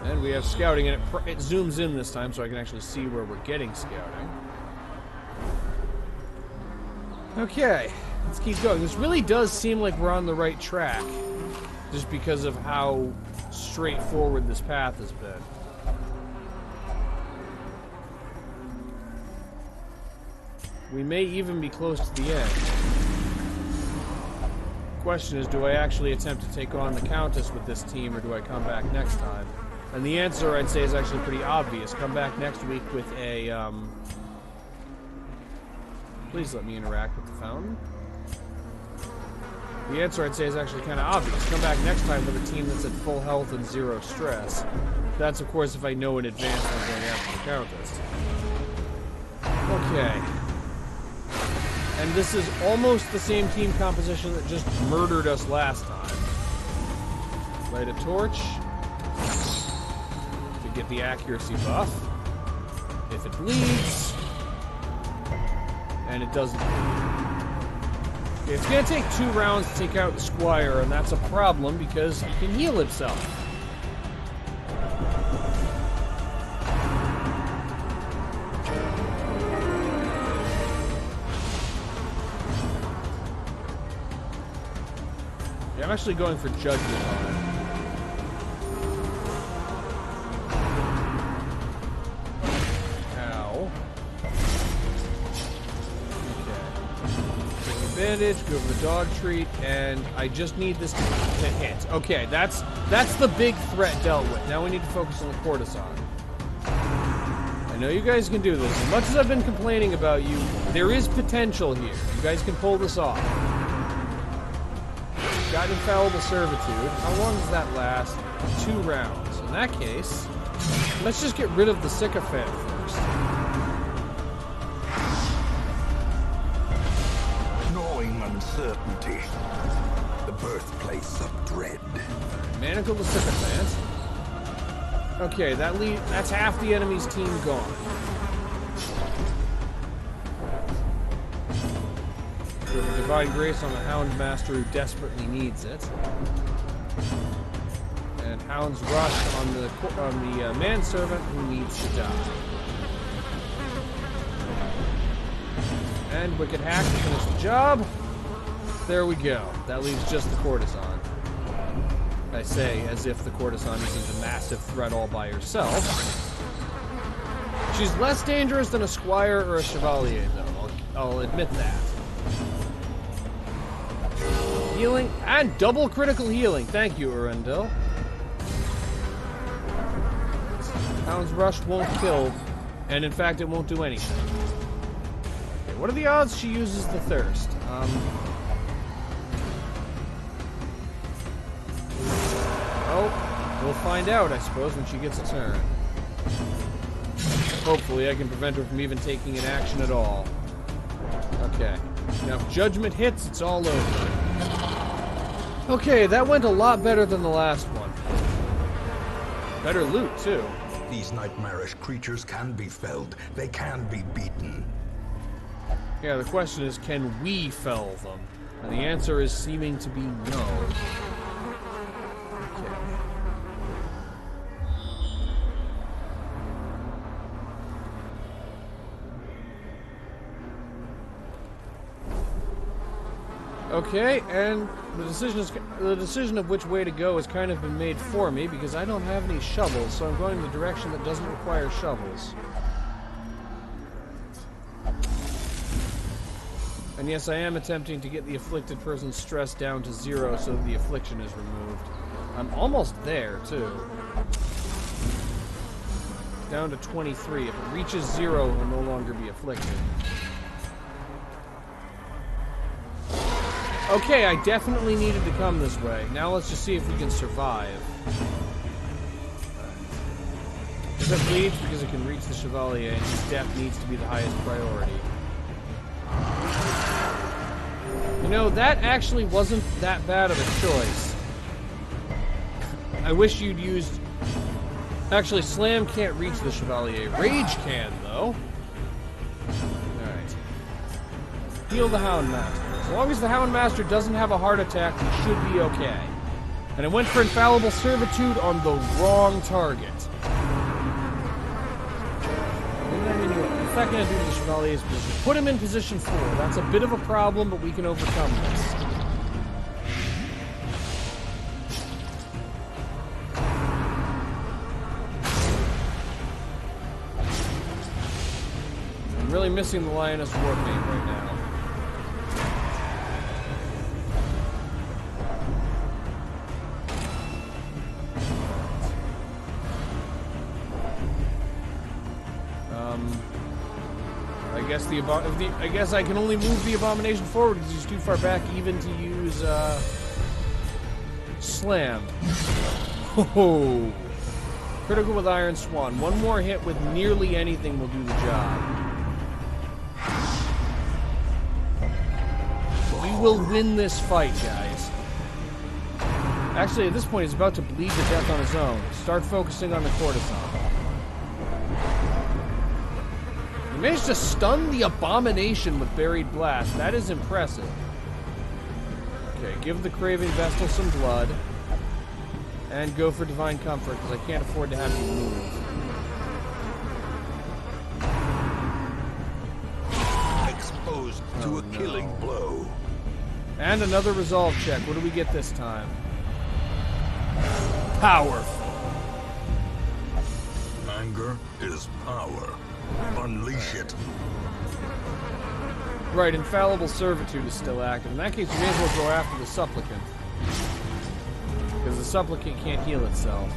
B: And we have scouting, and it zooms in this time so I can actually see where we're getting scouting. Okay, let's keep going. This really does seem like we're on the right track, just because of how straightforward this path has been. We may even be close to the end. Question is, do I actually attempt to take on the Countess with this team, or do I come back next time? And the answer, I'd say, is actually pretty obvious. Come back next week with a, Please let me interact with the fountain. The answer, I'd say, is actually kind of obvious. Come back next time with a team that's at full health and 0 stress. That's, of course, if I know in advance I'm going after the Countess. Okay. And this is almost the same team composition that just murdered us last time. Light a torch. To get the accuracy buff. If it bleeds. And it doesn't bleed. Okay, it's going to take 2 rounds to take out the Squire, and that's a problem because he can heal himself. Yeah, I'm actually going for Judgment on it. Bandage, go for the dog treat, and I just need this to hit. Okay, that's the big threat dealt with. Now we need to focus on the Courtesan. I know you guys can do this. As much as I've been complaining about you, there is potential here. You guys can pull this off. Got infallible servitude. How long does that last? 2 rounds. In that case, let's just get rid of the sycophant first.
A: Uncertainty, the birthplace of dread.
B: Manacle the sycophant. Okay, that's half the enemy's team gone. With Divine Grace on the Hound Master who desperately needs it. And Hound's Rush on the Manservant who needs to die. And Wicked Hack to finish the job. There we go. That leaves just the Courtesan. I say, as if the Courtesan isn't a massive threat all by herself. She's less dangerous than a Squire or a Chevalier, though. I'll admit that. Healing, and double critical healing. Thank you, Urundel. Hound's Rush won't kill, and in fact, it won't do anything. Okay, what are the odds she uses the Thirst? Well, we'll find out, I suppose, when she gets a turn. Hopefully, I can prevent her from even taking an action at all. Okay. Now, if Judgment hits, it's all over. Okay, that went a lot better than the last one. Better loot, too.
A: These nightmarish creatures can be felled. They can be beaten.
B: Yeah, the question is, can we fell them? And the answer is seeming to be no. Okay, and the decision of which way to go has kind of been made for me because I don't have any shovels, so I'm going in the direction that doesn't require shovels. And yes, I am attempting to get the afflicted person's stress down to 0 so that the affliction is removed. I'm almost there, too. Down to 23. If it reaches 0, he'll no longer be afflicted. Okay, I definitely needed to come this way. Now let's just see if we can survive. If it bleeds because it can reach the Chevalier, and his death needs to be the highest priority. You know, that actually wasn't that bad of a choice. I wish you'd used... Actually, Slam can't reach the Chevalier. Rage can, though. Alright. Heal the Houndmaster. As long as the Houndmaster doesn't have a heart attack, we should be okay. And I went for Infallible Servitude on the wrong target. What's that going to do to the Chevalier's position? Put him in position 4. That's a bit of a problem, but we can overcome this. I'm really missing the Lioness Warpaint right now. I guess I can only move the Abomination forward because he's too far back even to use Slam. Oh, critical with Iron Swan. One more hit with nearly anything will do the job. We will win this fight, guys. Actually, at this point, he's about to bleed to death on his own. Start focusing on the Courtesan. Managed to stun the Abomination with Buried Blast. That is impressive. Okay, give the Craving Vestal some blood. And go for Divine Comfort, because I can't afford to have you move.
A: Exposed to a killing blow.
B: And another resolve check. What do we get this time? Powerful.
A: Anger is power. Unleash it.
B: Right, Infallible Servitude is still active. In that case, we may as well go after the Supplicant. Because the Supplicant can't heal itself.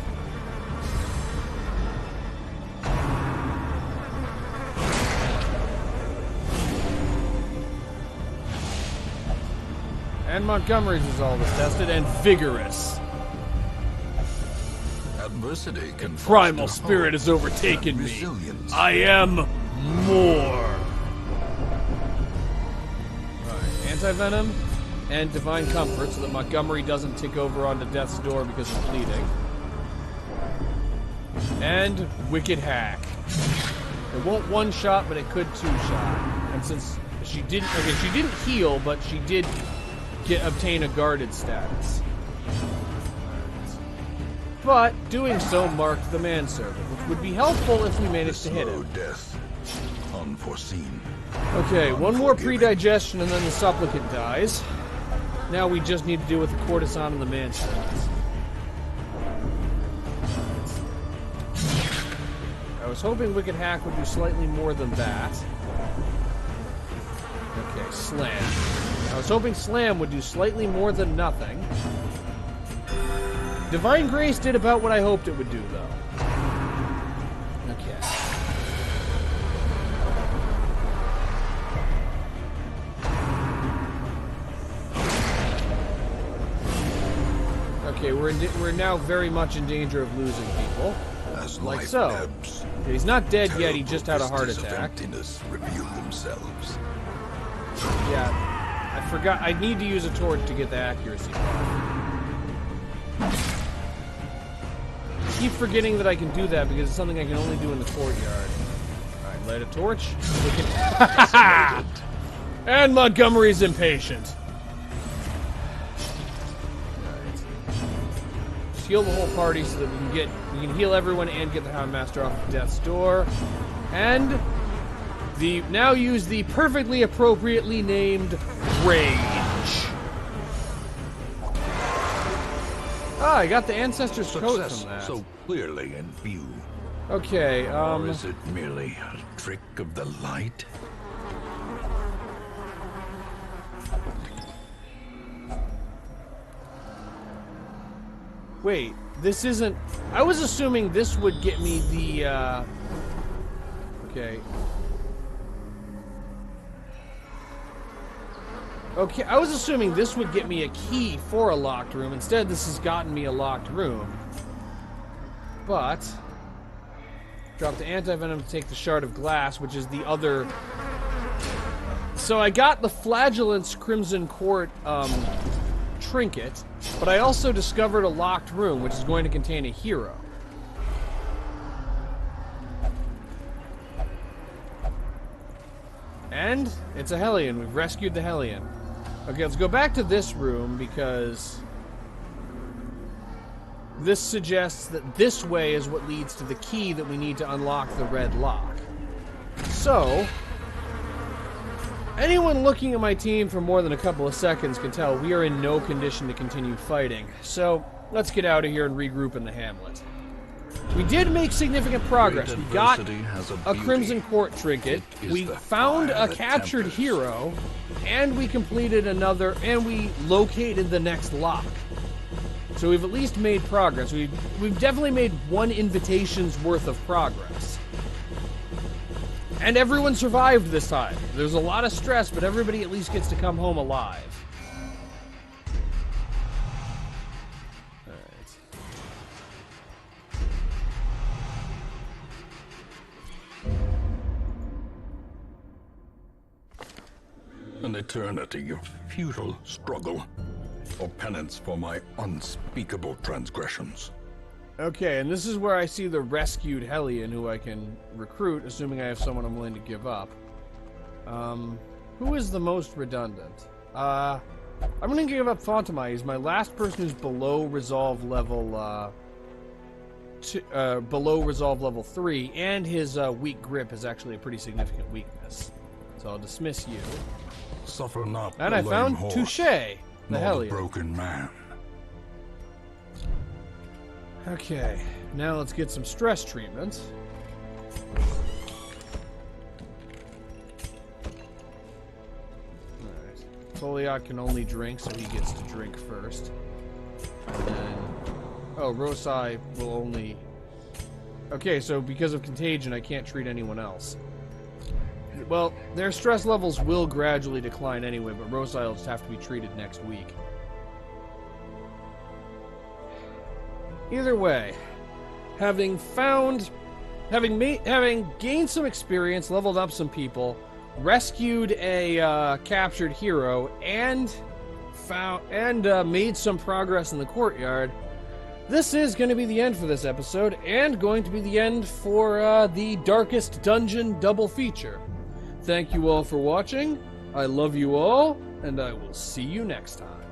B: And Montgomery's resolve is tested, and vigorous.
A: Adversity can
B: Primal spirit has overtaken me.
A: Resilience.
B: I am more. Right. Anti-venom and Divine Comfort so that Montgomery doesn't tick over onto Death's Door because of bleeding. And Wicked Hack. It won't one-shot, but it could two-shot. And since she didn't heal, but she did obtain a guarded status. But doing so marked the manservant, which would be helpful if we managed to hit him.
A: Death, unforeseen.
B: Okay, one more predigestion and then the Supplicant dies. Now we just need to deal with the Courtesan and the manservant. I was hoping Wicked Hack would do slightly more than that. Okay, Slam. I was hoping Slam would do slightly more than nothing. Divine Grace did about what I hoped it would do, though. Okay. Okay, we're now very much in danger of losing people.
A: As
B: Like
A: life
B: so.
A: ebbs,
B: He's not dead yet, he just had a heart
A: vistas of
B: attack.
A: emptiness reveal themselves.
B: Yeah, I forgot. I need to use a torch to get the accuracy buff. I keep forgetting that I can do that because it's something I can only do in the Courtyard. Alright, light a torch. We can... And Montgomery's impatient. Alright. Just heal the whole party so that we can heal everyone and get the Houndmaster off of Death's Door. And now use the perfectly appropriately named Rage. Ah, I got the Ancestor's Coat
A: Success
B: from that.
A: so clearly in view.
B: Okay,
A: Or is it merely a trick of the light?
B: Wait, this isn't... I was assuming this would get me the, Okay. Okay, I was assuming this would get me a key for a locked room. Instead, this has gotten me a locked room. But... drop the anti-venom to take the shard of glass, which is the other... So I got the Flagellant's Crimson Court, trinket, but I also discovered a locked room, which is going to contain a hero. And it's a Hellion. We've rescued the Hellion. Okay, let's go back to this room, because this suggests that this way is what leads to the key that we need to unlock the red lock. So... anyone looking at my team for more than a couple of seconds can tell we are in no condition to continue fighting. So, let's get out of here and regroup in the hamlet. We did make significant progress. We got a Crimson Court trinket, we found a captured hero, and we completed another, and we located the next lock. So we've at least made progress. We've definitely made one invitation's worth of progress. And everyone survived this time. There's a lot of stress, but everybody at least gets to come home alive. Alright.
A: An eternity of futile struggle, or penance for my unspeakable transgressions.
B: Okay, and this is where I see the rescued Hellion, who I can recruit, assuming I have someone I'm willing to give up. Who is the most redundant? I'm going to give up Fontamai. He's my last person who's below resolve level, below resolve level 3, and his weak grip is actually a pretty significant weakness. So I'll dismiss you.
A: Suffer not
B: and
A: the
B: I found
A: lame horse,
B: Touche, the
A: nor
B: Hellion.
A: the broken man.
B: Okay, now let's get some stress treatment. Alright. Foliot can only drink, so he gets to drink first. And then... oh, Rosai will only... okay, so because of contagion, I can't treat anyone else. Well, their stress levels will gradually decline anyway, but Rosai will just have to be treated next week. Either way, having gained some experience, leveled up some people, rescued a captured hero, and made some progress in the courtyard, this is going to be the end for this episode, and going to be the end for the Darkest Dungeon double feature. Thank you all for watching. I love you all, and I will see you next time.